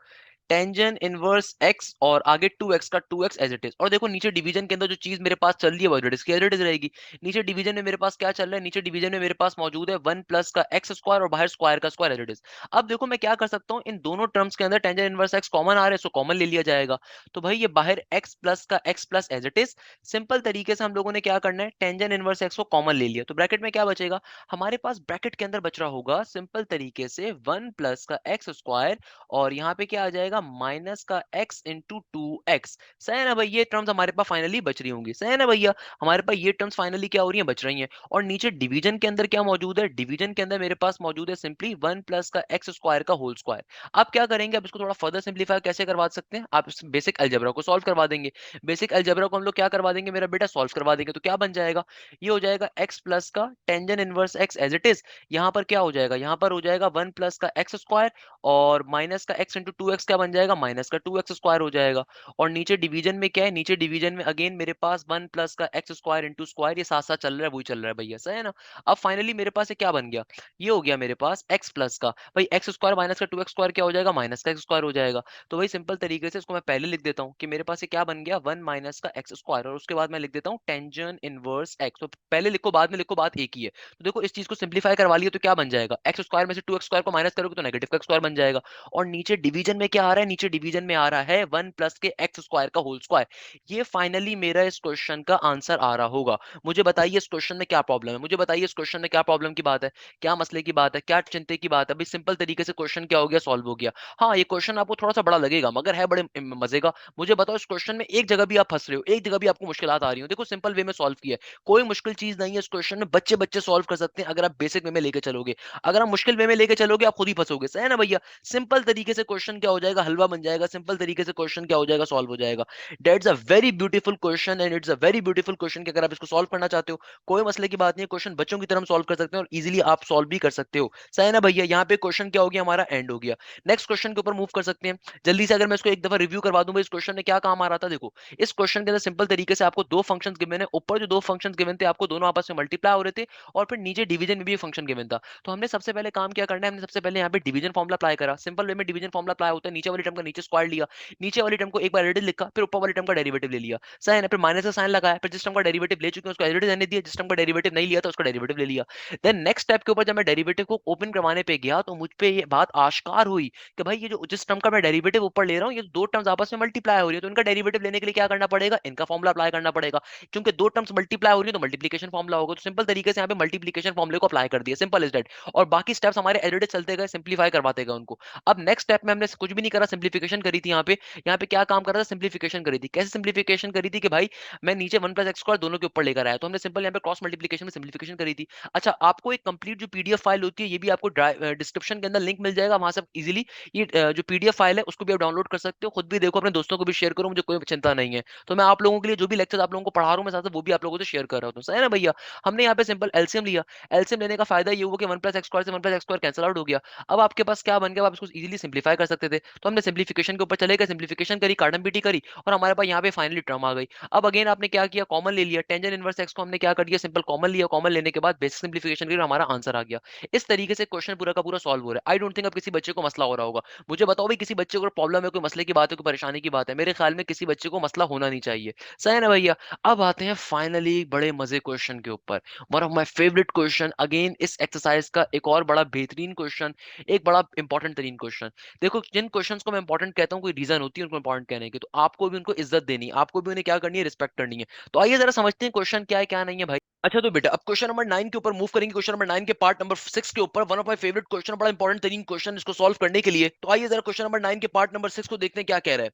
S1: tangent inverse x और आगे 2x का 2x एज इट इज। और देखो नीचे डिवीजन के अंदर जो चीज मेरे पास चल रही है वो एज इट इज रहेगी। नीचे डिवीजन में मेरे पास क्या चल रहा है, नीचे डिवीजन में मेरे पास मौजूद है 1 + का x² और बाहर स्क्वायर का स्क्वायर एज इट इज। अब देखो मैं क्या कर सकता हूँ, इन दोनों टर्म्स के अंदर टेंजेंट इनवर्स x कॉमन आ रहा है, सो कॉमन ले लिया जाएगा। तो भाई ये बाहर x प्लस का x plus as it is, simple तरीके से हम लोगों ने क्या करना है, टेंजेंट इनवर्स x को कॉमन ले लिया, तो ब्रैकेट में क्या बचेगा, हमारे पास ब्रैकेट के अंदर बच रहा होगा सिंपल तरीके से 1 + का x² और यहाँ पे क्या आ जाएगा माइनस का x इंटू 2x, सही है ना भाई। ये टर्म्स हमारे पास फाइनली बच रही होंगी, सही है ना भैया। हमारे पास ये टर्म्स फाइनली क्या हो रही हैं, बच रही हैं। और नीचे डिवीजन के अंदर क्या मौजूद है, डिवीजन के अंदर मेरे पास मौजूद है सिंपली 1 + का x² का होल स्क्वायर। आप क्या करेंगे, अब इसको थोड़ा फर्दर सिंप्लीफाई कैसे करवा सकते हैं, आप इस बेसिक अलजेब्रा को सॉल्व करवा देंगे। बेसिक अलजेब्रा को हम लोग क्या करवा देंगे मेरा बेटा, सॉल्व करवा देंगे। तो क्या बन जाएगा, ये हो जाएगा x प्लस का tangent inverse x as it is, यहाँ पर क्या हो जाएगा, यहाँ पर हो जाएगा 1 + का x² और माइनस का x इंटू 2x क्या बन जाएगा, माइनस का 2x² हो जाएगा। और नीचे डिवीजन में क्या है, नीचे डिवीजन में अगेन मेरे पास 1 + का x² इंटू स्क्वायर, ये साथ साथ चल रहा है, वही चल रहा है भैया, सही है ना। अब फाइनली मेरे पास ये क्या बन गया, ये हो गया मेरे पास x प्लस का भाई x² माइनस का 2x² क्या हो जाएगा, माइनस का x² हो जाएगा। तो वही सिंपल तरीके से इसको मैं पहले लिख देता हूँ कि मेरे पास ये क्या बन गया 1 - का x² और उसके बाद मैं लिख देता हूँ टेंजेंट इनवर्स x। तो पहले लिखो बाद में लिखो, बात एक ही है। तो देखो इस चीज को सिंप्लीफाई करवा लिया तो क्या बन जाएगा, x² में से 2x² को माइनस करोगे तो नेगेटिव का स्क्वायर बन जाएगा। और नीचे डिवीजन में क्या आ रहा रहा है, नीचे डिवीजन में आ रहा है 1 प्लस के एक्स स्क्वायर का होल स्क्वायर। ये फाइनली मेरा इस क्वेश्चन का आंसर आ रहा होगा। मुझे बताइए इस क्वेश्चन में क्या प्रॉब्लम है, मुझे बताइए इस क्वेश्चन में क्या प्रॉब्लम की बात है, क्या मसले की बात है, क्या चिंता की बात है। भाई सिंपल तरीके से क्वेश्चन क्या हो गया, सॉल्व हो गया। हाँ, ये क्वेश्चन आपको थोड़ा सा बड़ा लगेगा मगर है बड़े मजे का। मुझे बताओ इस क्वेश्चन में एक जगह भी आप फंस रहे हो, एक जगह भी आपको मुश्किलात आ रही हो, देखो सिंपल वे में सॉल्व किया है। कोई मुश्किल चीज नहीं है इस क्वेश्चन में, बच्चे बच्चे सॉल्व कर सकते हैं अगर आप बेसिक वे में लेके चलोगे। अगर आप मुश्किल वे में लेके चलोगे आप खुद ही फंसोगे, सही है ना भैया। सिंपल तरीके से क्वेश्चन क्या हो जाएगा, हलवा बन जाएगा। सिंपल तरीके से क्वेश्चन क्या हो जाएगा, सॉल्व हो जाएगा। That's a very beautiful question and it's a very beautiful question कि अगर आप इसको सॉल्व करना चाहते हो, कोई मसले की बात नहीं है। क्वेश्चन बच्चों की तरह सॉल्व कर सकते हैं और इजीली आप सॉल्व भी कर सकते हो, सही है ना भैया। यहाँ पे क्वेश्चन क्या हो गया, हमारा एंड हो गया। नेक्स्ट क्वेश्चन के ऊपर मूव कर सकते हैं जल्दी से। अगर मैं इसको एक दफा रिव्यू करवा दूं, इस क्वेश्चन में क्या काम आ रहा था, देखो इस क्वेश्चन के अंदर सिंपल तरीके से आपको दो फंक्शंस गिवन है। ऊपर जो दो फंक्शंस गिवन थे आपको दोनों आपस में मल्टीप्लाई हो रहे थे, और फिर नीचे डिवीजन में भी एक फंक्शन गिवन था। तो हमने सबसे पहले काम क्या करना है, हमने सबसे पहले यहाँ पे डिवीजन फॉर्मुला अप्लाई करा। सिंपल वे में डिवीजन फॉर्मुला अप्लाई होता है, नीचे वाली टर्म का नीचे स्क्वायर लिया, नीचे वाली टर्म को एक बार एडिट लिखा, फिर ऊपर वाली टर्म का डेरिवेटिव ले लिया, सही है ना। फिर माइनस का साइन लगाया, फिर जिस टर्म का डेरिवेटिव ले चुके हैं उसको एडिट रहने दिया, जिस टर्म का डेरिवेटिव नहीं लिया तो उसका डेरिवेटिव ले लिया। देन नेक्स्ट स्टेप के ऊपर जब मैं डेरिवेटिव को ओपन करवाने पे गया तो मुझ पे ये बात आश्कार हुई कि भाई ये जो जिस टर्म का मैं डेरिवेटिव ऊपर ले रहा हूँ, ये दो टर्म्स आपस में मल्टीप्लाई हो रही है, तो इनका डेरिवेटिव लेने के लिए क्या करना पड़ेगा, इनका फॉर्मुला अप्लाई करना पड़ेगा। क्योंकि दो टर्म्स मल्टीप्लाई हो रही है तो मल्टीप्लिकेशन फॉर्मुला होगा। तो सिंपल तरीके से यहाँ पे मल्टीप्लिकेशन फॉर्मुले को अप्लाई कर दिया, सिंपल इज दैट। और बाकी स्टेप्स हमारे एडिट चलते गए, सिंप्लीफाई करवाते गए उनको। अब नेक्स्ट स्टेप में हमने कुछ भी नहीं करा, सिंप्लीफिकेशन करी थी। यहाँ पे क्या काम कर रहा था, सिंप्लीफिकेशन करी थी। कैसे सिंप्लीफिकेशन करी थी कि भाई मैं नीचे वन प्लस एक्स स्क्वायर दोनों के ऊपर लेकर आया, तो हमने सिंपल यहाँ पे क्रॉस मल्टीप्लिकेशन में सिंप्लीफिकेशन करी थी। अच्छा, आपको एक कंप्लीट जो पीडीएफ फाइल होती है, ये भी आपको डिस्क्रिप्शन के अंदर लिंक मिल जाएगा, वहां से इजीली ये जो पीडीएफ फाइल है उसको भी आप डाउनलोड कर सकते हो। खुद भी देखो, अपने दोस्तों को भी शेयर करो, मुझे कोई चिंता नहीं है। तो मैं आप लोगों के लिए जो भी लेक्चर आप लोगों को पढ़ा रहा हूँ मैं साथ साथ वो भी आप लोगों से शेयर कर रहा हूँ, सही है ना भैया। हमने यहाँ पे सिंपल एलसीएम लिया। एलसीएम लेने का फायदा ये हुआ कि वन प्लस एक्स स्क्वायर से one plus x square cancel out हो गया। अब आपके पास क्या बन गया, आप इसको इजीली सिंप्लीफाई कर सकते थे। तो हमने सिंप्लीफिकेशन के ऊपर चले गए, सिंप्लीफिकेशन करी, काटम पीटी करी, और हमारे पास यहाँ पे फाइनली टर्म आ गई। अब अगेन आपने क्या किया, कॉमन ले लिया। टेंजेंट इनवर्स एक्स को हमने क्या कर दिया, सिंपल कॉमन लिया। कॉमन लेने के बाद बेसिक सिंप्लीफिकेशन करी, हमारा आंसर आ गया। इस तरीके से क्वेश्चन पूरा का पूरा सॉल्व हो रहा है। आई डोंट थिंक अब किसी बच्चे को मसला हो रहा होगा। मुझे बताओ भाई, किसी बच्चे को प्रॉब्लम है, कोई मसले की बात है, कोई परेशानी की बात है, मेरे ख्याल में किसी बच्चे को मसला होना नहीं चाहिए, सही है ना भैया। अब आते हैं फाइनली बड़े मजे क्वेश्चन के ऊपर, one of my favourite question again इस एक्सरसाइज का, एक और बड़ा बेहतरीन क्वेश्चन, एक बड़ा इंपॉर्टेंट तरीन क्वेश्चन। देखो जिन क्वेश्चंस को मैं इंपॉर्टेंट कहता हूँ कोई रीजन होती है उनको इंपॉर्टेंट कहने की, तो आपको भी उनको इज्जत देनी है, आपको भी उन्हें क्या करनी है, रिस्पेक्ट करनी है। तो आइए जरा समझते हैं क्वेश्चन क्या है क्या नहीं है भाई। अच्छा तो बेटा अब क्वेश्चन नंबर 9 के ऊपर मूव करेंगे। क्वेश्चन नंबर 9 के पार्ट नंबर 6 के ऊपर, one of my favourite question, बड़ा इंपॉर्टेंट तरीन क्वेश्चन इसको सॉल्व करने के लिए। तो आइए जरा क्वेश्चन नंबर 9 के पार्ट नंबर 6 को देखते हैं क्या कह रहा है।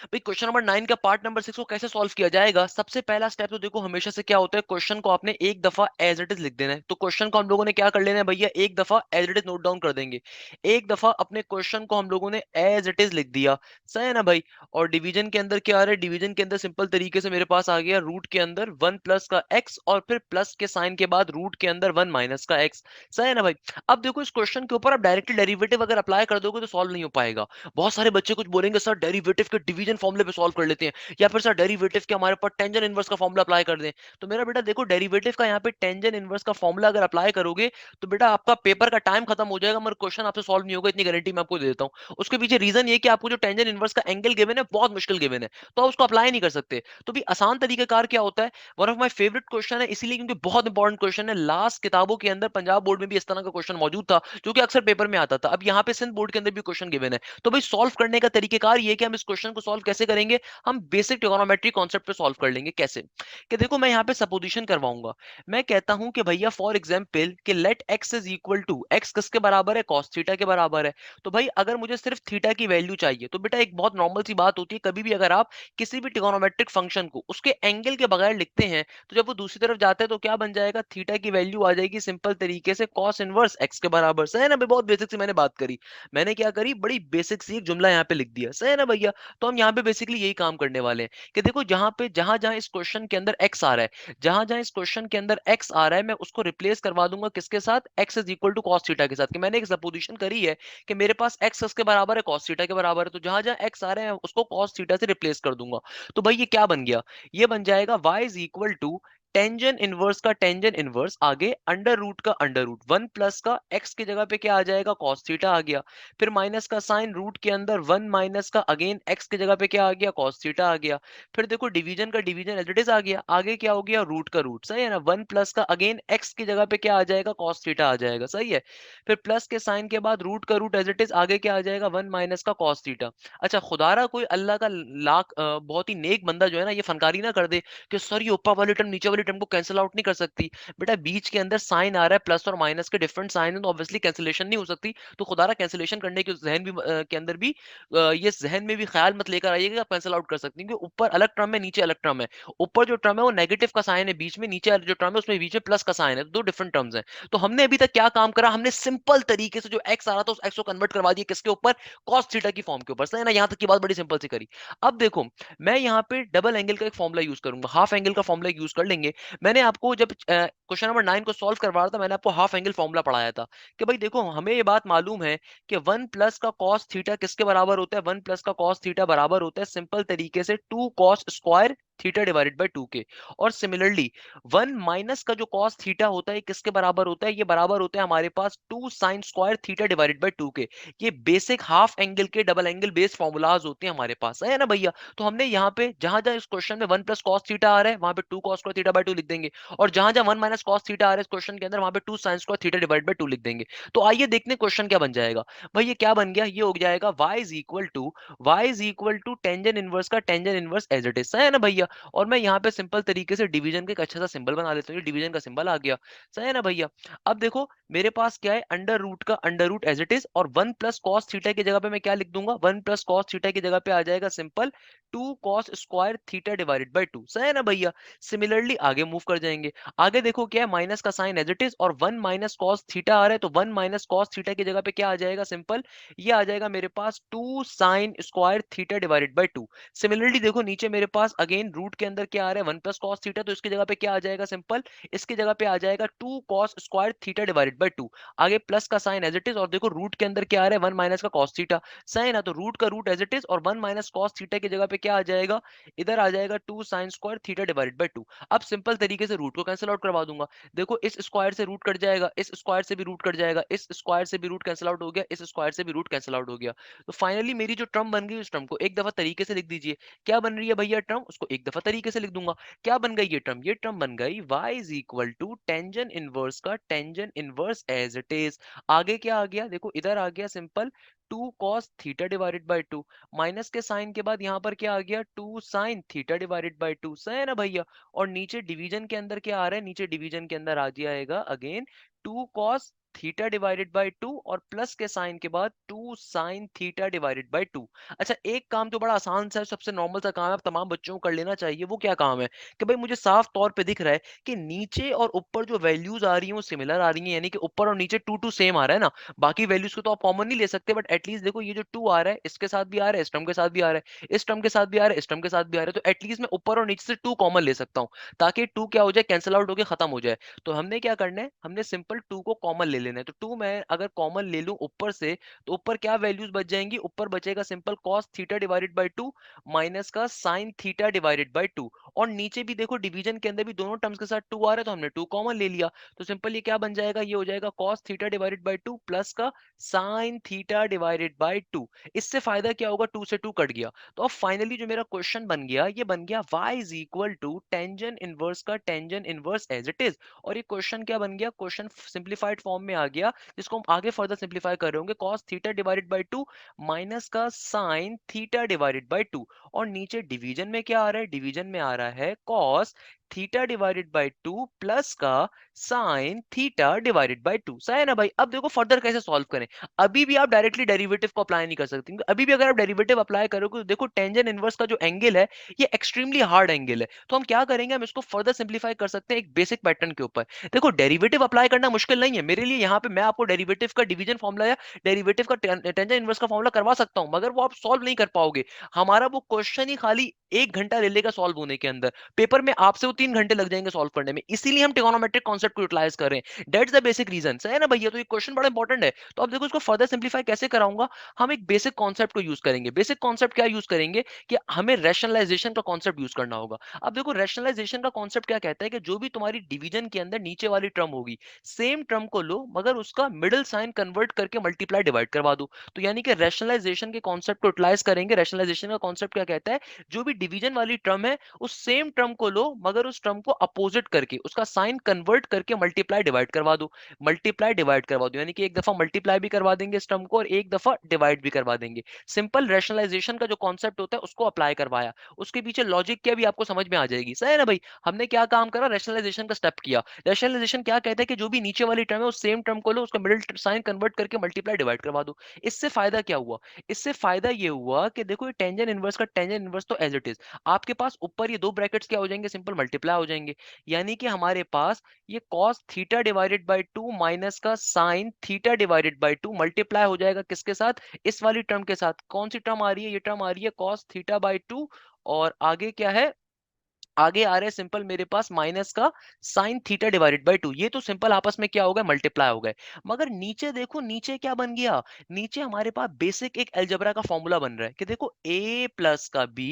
S1: भाई क्वेश्चन नंबर 9 का पार्ट नंबर 6 को कैसे सॉल्व किया जाएगा। सबसे पहला स्टेप तो देखो हमेशा से क्या होता है, क्वेश्चन को आपने एक दफा एज इट इज लिख देना है। तो क्वेश्चन को हम लोगों ने क्या कर लेना है भैया, एक दफा as it is note down कर देंगे। एक दफा अपने क्वेश्चन को हम लोगों ने एज इट इज लिख दिया, सही है ना भाई। और डिवीजन के अंदर क्या आ रहा है, डिवीजन के अंदर सिंपल तरीके से मेरे पास आ गया रूट के अंदर वन प्लस का एक्स, और फिर प्लस के साइन के बाद रूट के अंदर वन माइनस का एक्स, सही है ना भाई। अब देखो इस क्वेश्चन के ऊपर आप डायरेक्टली डेरिवेटिव अगर अप्लाई कर दोगे तो सॉल्व नहीं हो पाएगा। बहुत सारे बच्चे कुछ बोलेंगे सर डेरिवेटिव के डिवीजन फॉर्मूले पे सॉल्व कर लेते हैं, या फिर सर डेरिवेटिव के हमारे पास टेंजेंट इनवर्स का फॉर्मूला अप्लाई कर दें। तो मेरा बेटा देखो, डेरिवेटिव का यहाँ पे टेंजेंट इनवर्स का फॉर्मूला अगर अप्लाई करोगे तो बेटा आपका पेपर का टाइम खत्म हो जाएगा, मगर क्वेश्चन आपसे सॉल्व नहीं होगा, इतनी गारंटी मैं आपको दे देता हूँ। उसके पीछे रीजन ये कि आपको जो टेंजेंट इनवर्स का एंगल गिवन है बहुत मुश्किल गिवन है, तो आप उसको अप्लाई नहीं कर सकते। तो भी आसान तरीकाकार क्या होता है, one of my favourite question है इसीलिए क्योंकि बहुत इंपॉर्टेंट क्वेश्चन है। लास्ट किताबों के अंदर पंजाब बोर्ड में भी इस तरह का क्वेश्चन मौजूद था जो कि अक्सर पेपर में आता था। अब यहाँ पे सिंध बोर्ड के अंदर भी क्वेश्चन गिवन है। तो भाई सॉल्व करने का तरीकेकार ये कि हम इस क्वेश्चन को सॉल्व कैसे करेंगे, हम बेसिक ट्रिगोनोमेट्री कॉन्सेप्ट पे सॉल्व कर लेंगे। कैसे कि देखो मैं यहाँ पे सपोजिशन करवाऊंगा। मैं कहता हूं कि भैया फॉर एग्जांपल कि let x is equal to, x किसके बराबर है, cos थीटा के बराबर है। तो भाई अगर मुझे सिर्फ थीटा की वैल्यू चाहिए तो बेटा एक बहुत नॉर्मल सी बात होती है, कभी भी अगर आप किसी भी ट्रिगोनोमेट्रिक फंक्शन को उसके एंगल के बगैर लिखते हैं तो जब वो दूसरी तरफ जाता है तो क्या बन जाएगा, थीटा की वैल्यू आ जाएगी सिंपल तरीके से cos इनवर्स x के बराबर, सही है ना भाई। बहुत बेसिक सी मैंने बात करी, मैंने क्या करी, बड़ी बेसिक सी एक जुमला यहाँ पे लिख दिया, सही है ना भैया। तो हम यहाँ पे बेसिकली यही काम करने वाले हैं कि देखो जहां पे जहां जहां इस क्वेश्चन के अंदर x आ रहा है, जहां जहां इस क्वेश्चन के अंदर x आ रहा है मैं उसको रिप्लेस करवा दूंगा किसके साथ, x is equal to cos theta के साथ। कि मैंने एक सपोजिशन करी है कि मेरे पास x किसके बराबर है, cos थीटा के बराबर है, तो जहां जहां x आ रहे हैं उसको cos थीटा से रिप्लेस कर दूंगा। तो भाई ये क्या बन गया, ये बन जाएगा y is equal to tangent inverse का टेंजन इनवर्स आगे अंडर रूट का अंडर रूट, 1 प्लस का x की जगह पे क्या आ जाएगा, cos थीटा आ गया। फिर माइनस का साइन रूट के अंदर 1 माइनस का अगेन x की जगह पे क्या आ गया, cos थीटा आ गया। फिर देखो डिवीजन का डिवीजन एज इट इज आ गया, आगे क्या हो गया, रूट का रूट, सही है ना। 1 प्लस का अगेन x की जगह पे क्या आ जाएगा, cos थीटा आ जाएगा, सही है। फिर प्लस के साइन के बाद रूट का रूट एज इट इज, आगे क्या आ जाएगा, 1 माइनस का cos थीटा। अच्छा खुदारा कोई अल्लाह का लाख बहुत ही नेक बंदा जो है ना, ये फनकारी ना कर दे कि सर ये ऊपर वाली टर्म नीचे वाली टर्म को कैंसिल आउट नहीं कर सकती। बेटा बीच के अंदर साइन आ रहा है, प्लस और माइनस के डिफरेंट साइन है, तो ऑब्वियसली कैंसिलेशन नहीं हो सकती। तो खुदारा कैंसिलेशन करने के जहन भी के अंदर भी ये जहन में भी ख्याल मत लेकर आइएगा कि आप कैंसिल आउट कर सकती हैं, क्योंकि ऊपर अलग टर्म है, नीचे अलग टर्म है। ऊपर जो टर्म है वो नेगेटिव का साइन है बीच में, नीचे जो टर्म है उसमें बीच में प्लस का साइन है, तो दो डिफरेंट टर्म्स हैं। तो हमने अभी तक क्या काम करा, हमने सिंपल तरीके से जो एक्स आ रहा था उस एक्स को कन्वर्ट करवा दिया किसके ऊपर, कॉस थीटा की फॉर्म के ऊपर, सही है ना। यहां तक की बात बड़ी सिंपल सी करी। अब देखो मैं यहाँ पे डबल एंगल का एक फॉर्मूला यूज करूंगा, हाफ एंगल का फॉर्मूला यूज कर लेंगे। मैंने आपको जब क्वेश्चन नंबर 9 को सॉल्व करवा रहा था, मैंने आपको हाफ एंगल फॉर्मूला पढ़ाया था कि भाई देखो हमें ये बात मालूम है कि 1 प्लस का cos थीटा किसके बराबर होता है, 1 प्लस का cos थीटा बराबर होता है सिंपल तरीके से 2 cos square theta divided by 2 के। और सिमिलरली 1 माइनस का जो cos थीटा होता है किसके बराबर होता है, ये बराबर होता है हमारे पास 2 sin square theta divided by 2 के। ये बेसिक हाफ एंगल के डबल एंगल बेस्ड फॉर्मूलाज होते हैं हमारे पास, है ना भैया। तो हमने यहाँ पे जहां जहां इस क्वेश्चन में 1 प्लस कॉस थीटा आ रहा है वहां पे 2 cos स्क्वायर थीटा बाय 2 लिख देंगे, और जहां जहां 1 माइनस कॉस थीटा आ रहा है इस क्वेश्चन के अंदर वहां पे 2 sin square theta divide bye 2 लिख देंगे। तो आइए देखते हैं क्वेश्चन क्या बन जाएगा। भाई ये क्या बन गया, ये हो जाएगा y is equal to tangent inverse का tangent inverse as it is, है ना भैया। और मैं यहाँ पे सिंपल तरीके से डिवीजन का एक अच्छा सा सिंबल बना लेता हूँ, डिवीजन का सिंबल आ गया, सही है ना भैया। अब देखो मेरे पास क्या है, अंडर रूट का under root as it is, और 1 प्लस कॉस थीटा की जगह पे मैं क्या लिख दूंगा, 1 प्लस कॉस थीटा की जगह पे आ जाएगा simple 2 cos square theta divided by 2, सही है ना भैया। सिमिलरली आगे मूव कर जाएंगे, आगे देखो क्या है, माइनस का साइन एज इट इज, और 1 माइनस कॉस थीटा आ रहा है, तो 1 माइनस कॉस थीटा की जगह पे क्या आ जाएगा, सिंपल ये आ जाएगा मेरे पास 2 sign square theta divided by 2। Similarly देखो नीचे मेरे पास अगेन रूट के अंदर क्या आ रहा है, 1 प्लस कॉस थीटा, तो इसकी जगह पे क्या आ जाएगा, सिंपल इसकी जगह पे आ जाएगा 2 cos square theta divided by 2। आगे प्लस का साइन एज इट इज, और देखो रूट के अंदर क्या आ रहा है, 1 माइनस का cos थीटा, सही है ना। तो रूट का रूट एज इट इज, और 1 माइनस cos थीटा की जगह पे क्या आ जाएगा, इधर आ जाएगा 2 sin square theta divided by 2। अब सिंपल तरीके से रूट को कैंसिल आउट करवा दूंगा। देखो इस स्क्वायर से रूट कट जाएगा, इस स्क्वायर से भी रूट कट जाएगा, इस स्क्वायर से भी रूट कैंसिल आउट हो गया, इस स्क्वायर से भी रूट कैंसिल आउट हो गया। तो फाइनली मेरी जो टर्म बन गई उस टर्म को एक दफा तरीके से लिख दीजिए। क्या बन रही है भैया टर्म, उसको एक दफा तरीके से लिख दूंगा। क्या बन गई ये टर्म, ये टर्म बन गई y is equal to tangent inverse का tangent inverse as it is. आगे क्या आ गया, देखो इधर आ गया simple 2 cos theta divided by 2, minus के साइन के बाद यहाँ पर क्या आ गया 2 sin थीटा डिवाइडेड बाय 2, सही है ना भैया। और नीचे डिवीजन के अंदर क्या आ रहा है, नीचे डिवीजन के अंदर आ जाएगा again 2 cos theta divided by 2, और प्लस के साइन के बाद 2 sin थीटा डिवाइडेड बाय 2। अच्छा एक काम तो बड़ा आसान सा है, सबसे नॉर्मल सा काम है, आप तमाम बच्चों को कर लेना चाहिए। वो क्या काम है कि भाई मुझे साफ तौर पे दिख रहा है कि नीचे और ऊपर जो वैल्यूज आ रही हैं वो सिमिलर आ रही हैं, यानी कि ऊपर और नीचे 2 2 सेम आ रहा है ना। बाकी वैल्यूज को तो आप कॉमन नहीं ले सकते, बट एटलीस्ट देखो ये जो 2 आ रहा है इसके साथ भी आ रहा है, इस टर्म के साथ भी आ रहा है, इस टर्म के साथ भी आ रहा है, इस टर्म के साथ भी आ रहा है, तो एटलीस्ट मैं ऊपर और नीचे से 2 कॉमन ले सकता हूँ, ताकि 2 क्या हो जाए, कैंसिल आउट होकर खत्म हो जाए। तो हमने क्या करना है, हमने सिंपल 2 को कॉमन ले लेना है। तो 2 मैं अगर कॉमन ले लूं ऊपर से, तो ऊपर क्या वैल्यूज बच जाएंगी, ऊपर बचेगा simple cos theta divided by 2 minus का sin थीटा डिवाइडेड बाय 2। और नीचे भी देखो डिवीजन के अंदर भी दोनों टर्म्स के साथ 2 आ रहा है, तो हमने 2 कॉमन ले लिया। तो सिंपल ये क्या बन जाएगा, ये हो जाएगा cos theta divided by 2 plus का sin थीटा डिवाइडेड बाय 2। इससे फायदा क्या होगा, 2 से 2 कट गया। तो अब फाइनली जो मेरा क्वेश्चन बन गया, ये बन गया y is equal to tangent inverse का tangent inverse as it is. और ये क्वेश्चन क्या बन गया, क्वेश्चन सिंप्लीफाइड फॉर्म में आ गया, जिसको हम आगे फर्दर सिंप्लीफाई कर रहे होंगे, cos theta divided by 2 minus का sin थीटा डिवाइडेड बाय 2। और नीचे डिवीजन में क्या आ रहा है, डिवीजन में आ रहा है cos theta divided by 2 plus का sin थीटा डिवाइडेड बाय 2, सही है ना भाई। अब देखो फर्दर कैसे सॉल्व करें। अभी भी आप डायरेक्टली डेरिवेटिव को अप्लाई नहीं कर सकते, क्योंकि अभी भी अगर आप डेरिवेटिव अप्लाई करोगे तो देखो टेंजन इनवर्स का जो एंगल है ये एक्सट्रीमली हार्ड एंगल है। तो हम क्या करेंगे, हम इसको फर्दर सिंप्लीफाई कर सकते हैं एक बेसिक पैटर्न के ऊपर। देखो डेरिवेटिव अप्लाई करना मुश्किल नहीं है मेरे लिए, यहाँ पे मैं आपको डेरिवेटिव का डिवीजन फॉर्मूला या डेरिवेटिव का टेंजन इनवर्स का फॉर्मूला करवा सकता हूँ, मगर वो आप सॉल्व नहीं कर पाओगे। हमारा वो क्वेश्चन ही खाली 1 घंटा ले लेगा सॉल्व होने के अंदर, पेपर में आपसे वो 2-3 घंटे लग जाएंगे सॉल्व करने में, इसीलिए हम ट्रिगोनोमेट्रिक कॉन्सेप्ट को यूटिलाइज कर रहे हैं। दैट्स द बेसिक रीजन, सही है ना भैया। तो ये क्वेश्चन बड़ा इंपॉर्टेंट है। तो अब देखो इसको फर्दर सिंप्लीफाई कैसे कराऊंगा। हम एक बेसिक कॉन्सेप्ट को यूज करेंगे। बेसिक कॉन्सेप्ट क्या यूज करेंगे कि हमें रैशनलाइजेशन का कॉन्सेप्ट यूज करना होगा। अब देखो रैशनलाइजेशन का कॉन्सेप्ट क्या कहता है कि जो भी तुम्हारी डिवीजन के अंदर नीचे वाली टर्म होगी, सेम टर्म को लो मगर उसका मिडिल साइन कन्वर्ट करके मल्टीप्लाई डिवाइड करवा दो। तो यानी कि रैशनलाइजेशन के कॉन्सेप्ट को यूटिलाइज करेंगे। रैशनलाइजेशन का कॉन्सेप्ट क्या कहता है, जो भी डिवीजन वाली टर्म है उस सेम टर्म को लो मगर उस टर्म को अपोजिट करके उसका साइन कन्वर्ट करके मल्टीप्लाई डिवाइड करवा दो। मल्टीप्लाई डिवाइड करवा दो यानी कि एक दफा मल्टीप्लाई भी करवा देंगे इस टर्म को और एक दफा डिवाइड भी करवा देंगे। सिंपल रैशनलाइजेशन का जो कॉन्सेप्ट होता है उसको अप्लाई करवाया, उसके पीछे लॉजिक क्या भी आपको समझ में आ जाएगी, सही है ना भाई। हमने क्या काम करा, रैशनलाइजेशन का स्टेप किया। रैशनलाइजेशन क्या कहता है कि जो भी नीचे वाली टर्म है उस सेम टर्म को लो, उसका मिडिल साइन कन्वर्ट करके मल्टीप्लाई डिवाइड करवा दो। इससे फायदा क्या हुआ, इससे फायदा ये हुआ कि देखो ये टेंजेंट इनवर्स का टेंजेंट इनवर्स तो एज इट इज, आपके पास ऊपर ये दो ब्रैकेट्स क्या हो जाएंगे, सिंपल मल्टीप्लाई हो जाएंगे। यानी कि हमारे पास ये cos theta divided by 2 minus का sin theta divided by 2 multiply हो जाएगा किसके साथ, इस वाली टर्म के साथ। कौन सी टर्म आ रही है, ये टर्म आ रही है cos थीटा बाय 2, और आगे क्या है, आगे आ रहा है सिंपल मेरे पास माइनस का साइन थीटा डिवाइडेड बाय 2। ये तो सिंपल आपस में क्या हो गए, मल्टीप्लाई हो गए। मगर नीचे देखो, नीचे क्या बन गया, नीचे हमारे पास बेसिक एक अलजेब्रा का फॉर्मूला बन रहा है कि देखो a प्लस का b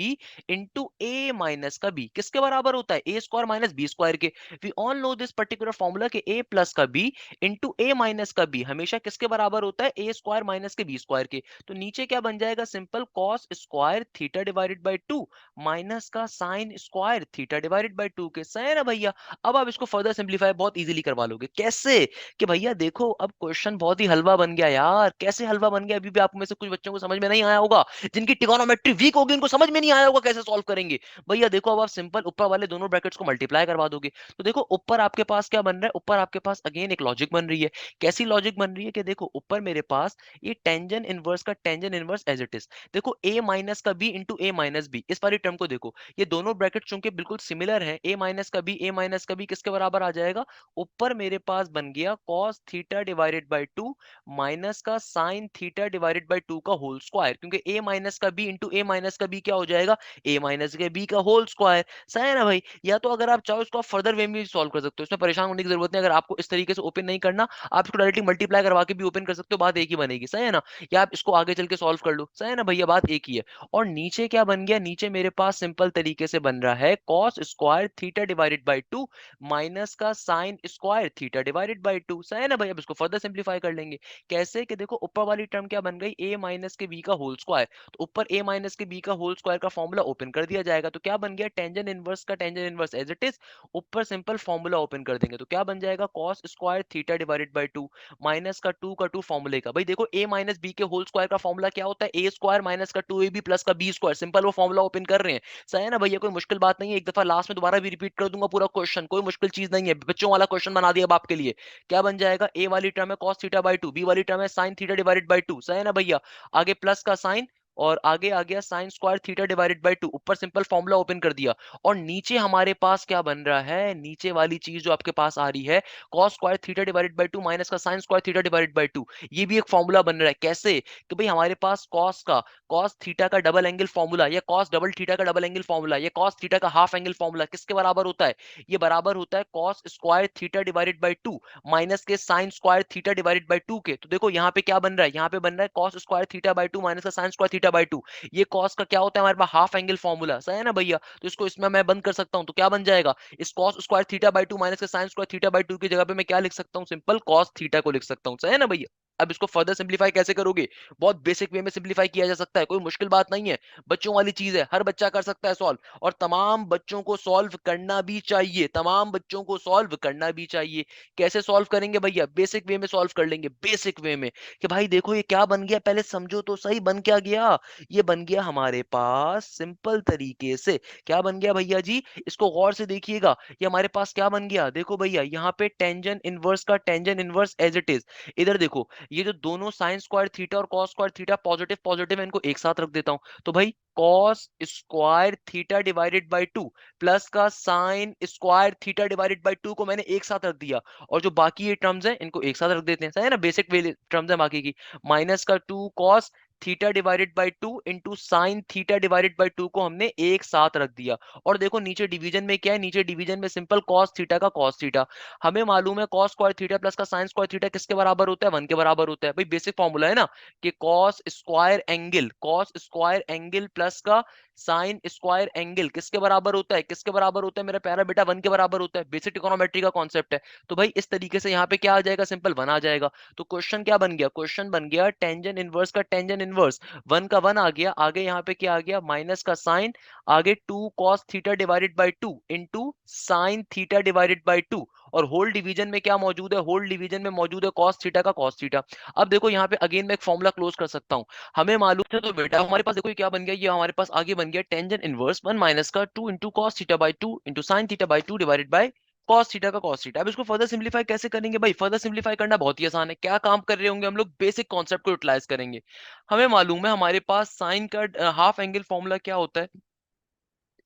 S1: इंटू ए माइनस का b किसके बराबर होता है, a square minus b square के। We all know this particular formula कि a प्लस का b इंटू ए माइनस का b हमेशा किसके बराबर होता है, ए स्क्वायर माइनस के बी स्क्वायर के। तो नीचे क्या बन जाएगा, simple cos square theta divided by 2 minus का sine square theta divided by 2 के, सही है ना भैया। अब आप इसको फर्दर सिंप्लीफाई बहुत इजीली करवा लोगे। कैसे, कि भैया देखो अब क्वेश्चन बहुत ही हलवा बन गया यार। कैसे हलवा बन गया, अभी भी आप में से कुछ बच्चों को समझ में नहीं आया होगा, जिनकी ट्रिगोनोमेट्री वीक होगी उनको समझ में नहीं आया होगा कैसे सॉल्व करेंगे। भैया देखो अब आप सिंपल ऊपर वाले दोनों ब्रैकेट्स को मल्टीप्लाई करवा दोगे। तो देखो ऊपर आपके पास क्या बन रहा है, ऊपर आपके पास अगेन एक लॉजिक बन रही है। कैसी लॉजिक बन रही है कि देखो ऊपर मेरे पास ये टेंजेंट इनवर्स का tangent inverse as it is. देखो a माइनस का b into a minus b, इस वाली टर्म को देखो, ये दोनों ब्रैकेट चूंकि बिल्कुल सिमिलर है, a माइनस का b, a माइनस का b किसके बराबर आ जाएगा, ऊपर मेरे पास बन गया cos theta divided by 2 minus का sin थीटा डिवाइडेड बाय 2 का होल स्क्वायर, क्योंकि a माइनस का b इंटू ए माइनस का b क्या हो जाएगा, a माइनस के b का होल स्क्वायर, सही है ना भाई। या तो अगर आप चाहो इसको आप फर्दर वे में सॉल्व कर सकते हो, इसमें परेशान होने की जरूरत नहीं। अगर आपको इस तरीके से ओपन नहीं करना, आप इसको डायरेक्टली मल्टीप्लाई करवा के भी ओपन कर सकते हो, बात एक ही बनेगी, सही है ना। या आप इसको आगे चल के सॉल्व कर लो, सही है ना भैया, बात एक ही है। और नीचे क्या बन गया, नीचे मेरे पास सिंपल तरीके से बन रहा है cos square theta divided by 2 minus का sin square theta divided by 2, सही है ना भाई। अब इसको फर्दर सिंप्लीफाई कर लेंगे। कैसे, कि देखो ऊपर वाली टर्म क्या बन गई, a माइनस के b का होल स्क्वायर। तो ऊपर a माइनस के b का होल स्क्वायर का फॉर्मूला ओपन कर दिया जाएगा, तो क्या बन गया, टेंजेंट इनवर्स का tangent inverse as it is. ऊपर सिंपल फॉर्मूला ओपन कर देंगे तो क्या बन जाएगा, cos square theta divided by 2 minus का 2 फॉर्मूले का। भाई देखो a माइनस बी के होल स्क्वायर का फॉर्मूला क्या होता है, ए स्क्वायर माइनस का 2ab प्लस का बी स्क्वायर। सिंपल वो फॉर्मूला ओपन कर रहे हैं, सही है ना भैया, कोई मुश्किल बात नहीं है। एक दफा लास्ट में दोबारा भी रिपीट कर दूंगा पूरा क्वेश्चन, कोई मुश्किल चीज नहीं है, बच्चों वाला क्वेश्चन बना दिया अब आपके लिए। क्या बन जाएगा, ए वाली टर्म है cos थीटा बाय 2, बी वाली टर्म है sin थीटा डिवाइडेड बाय 2, सही है ना भैया। आगे प्लस का साइन और आगे आ गया sign square theta divided by 2, ऊपर सिंपल फॉर्मूला ओपन कर दिया। और नीचे हमारे पास क्या बन रहा है, नीचे वाली चीज जो आपके पास आ रही है cos square theta divided by 2 minus का sine square theta divided by 2, ये भी एक फॉर्मूला बन रहा है। कैसे, कि भाई हमारे पास cos थीटा का डबल एंगल फॉर्मूला या cos डबल थीटा का डबल एंगल फॉर्मूला या cos थीटा का हाफ एंगल फॉर्मूला किसके बराबर होता है, ये बराबर होता है cos square theta divided by 2 minus के sine square theta divided by 2 के। तो देखो यहाँ पे क्या बन रहा है, यहाँ पे बन रहा है cos square theta by 2 minus का साइन स्क्वायर थीटा बाय 2। ये cos का क्या होता है हमारे पास, हाफ एंगल फॉर्मूला, सही है ना भैया। तो इसको इसमें मैं बंद कर सकता हूँ, तो क्या बन जाएगा, इस cos square theta by 2 minus का साइन स्क्वायर थीटा बाय 2 की जगह पे मैं क्या लिख सकता हूँ, सिंपल cos थीटा को लिख सकता हूँ, सही है ना भैया। अब इसको फर्दर सिंप्लीफाई कैसे करोगे, बहुत बेसिक वे में सिंप्लीफाई किया जा सकता है, कोई मुश्किल बात नहीं है, बच्चों वाली चीज है, हर बच्चा कर सकता है सॉल्व। और तमाम बच्चों को सॉल्व करना भी चाहिए, तमाम बच्चों को सॉल्व करना भी चाहिए। कैसे सॉल्व करेंगे भैया, बेसिक वे में सॉल्व कर लेंगे, बेसिक वे में। कि भाई देखो ये क्या बन गया, पहले समझो तो सही, बन क्या गया, ये बन गया हमारे पास सिंपल तरीके से, क्या बन गया भैया जी, इसको गौर से देखिएगा। ये हमारे पास क्या बन गया, देखो भैया यहाँ पे टेंजेंट इनवर्स का tangent inverse as it is. इधर देखो, ये जो दोनों साइन स्क्वायर थीटा और cos square theta positive positive है, इनको एक साथ रख देता हूं। तो भाई cos square theta divided by 2 plus का sine square theta divided by 2 को मैंने एक साथ रख दिया। और जो बाकी ये टर्म्स हैं इनको एक साथ रख देते हैं, सही है ना, बेसिक टर्म्स है बाकी की। माइनस का 2 cos theta divided by 2 into sine theta divided by 2 को हमने एक साथ रख दिया। और देखो नीचे डिवीजन में क्या है, नीचे डिवीजन में सिंपल कॉस थीटा का कॉस थीटा। हमें मालूम है कॉस स्क्वायर थीटा प्लस का साइन स्क्वायर थीटा किसके बराबर होता है, 1 के बराबर होता है। भाई बेसिक फॉर्मूला है ना कि कॉस स्क्वायर एंगल प्लस का साइन स्क्वायर एंगल किसके बराबर होता है, किसके बराबर होता है मेरा प्यारा बेटा, 1 के बराबर होता है। बेसिक ट्रिग्नोमेट्री का कॉन्सेप्ट है। तो भाई इस तरीके से यहाँ पे क्या आ जाएगा, सिंपल 1 आ जाएगा। तो क्वेश्चन क्या बन गया, क्वेश्चन बन गया टेंजेंट इनवर्स का टेंजेंट इनवर्स, 1 का 1 आ गया, आगे यहाँ पे क्या आ गया माइनस का साइन, आगे 2 cos theta divided by 2 into sine theta divided by 2। और होल डिवीजन में क्या मौजूद है, होल डिवीजन में मौजूद है कॉस थीटा का कॉस थीटा। अब देखो यहाँ पे अगेन मैं एक फॉर्मूला क्लोज कर सकता हूँ, हमें मालूम है। तो बेटा हमारे पास देखो ये क्या बन गया, ये हमारे पास आगे बन गया टेंजेंट इनवर्स 1 माइनस का 2 into cos theta by 2 into sine theta by 2 divided by cos theta का कॉस थीटा। अब इसको फर्दर सिंपलीफाई कैसे करेंगे भाई, फर्दर सिंपलीफाई करना बहुत ही आसान है। क्या काम कर रहे होंगे हम लोग, बेसिक कॉन्सेप्ट को यूटिलाइज करेंगे। हमें मालूम है हमारे पास साइन का हाफ एंगल फॉर्मूला क्या होता है,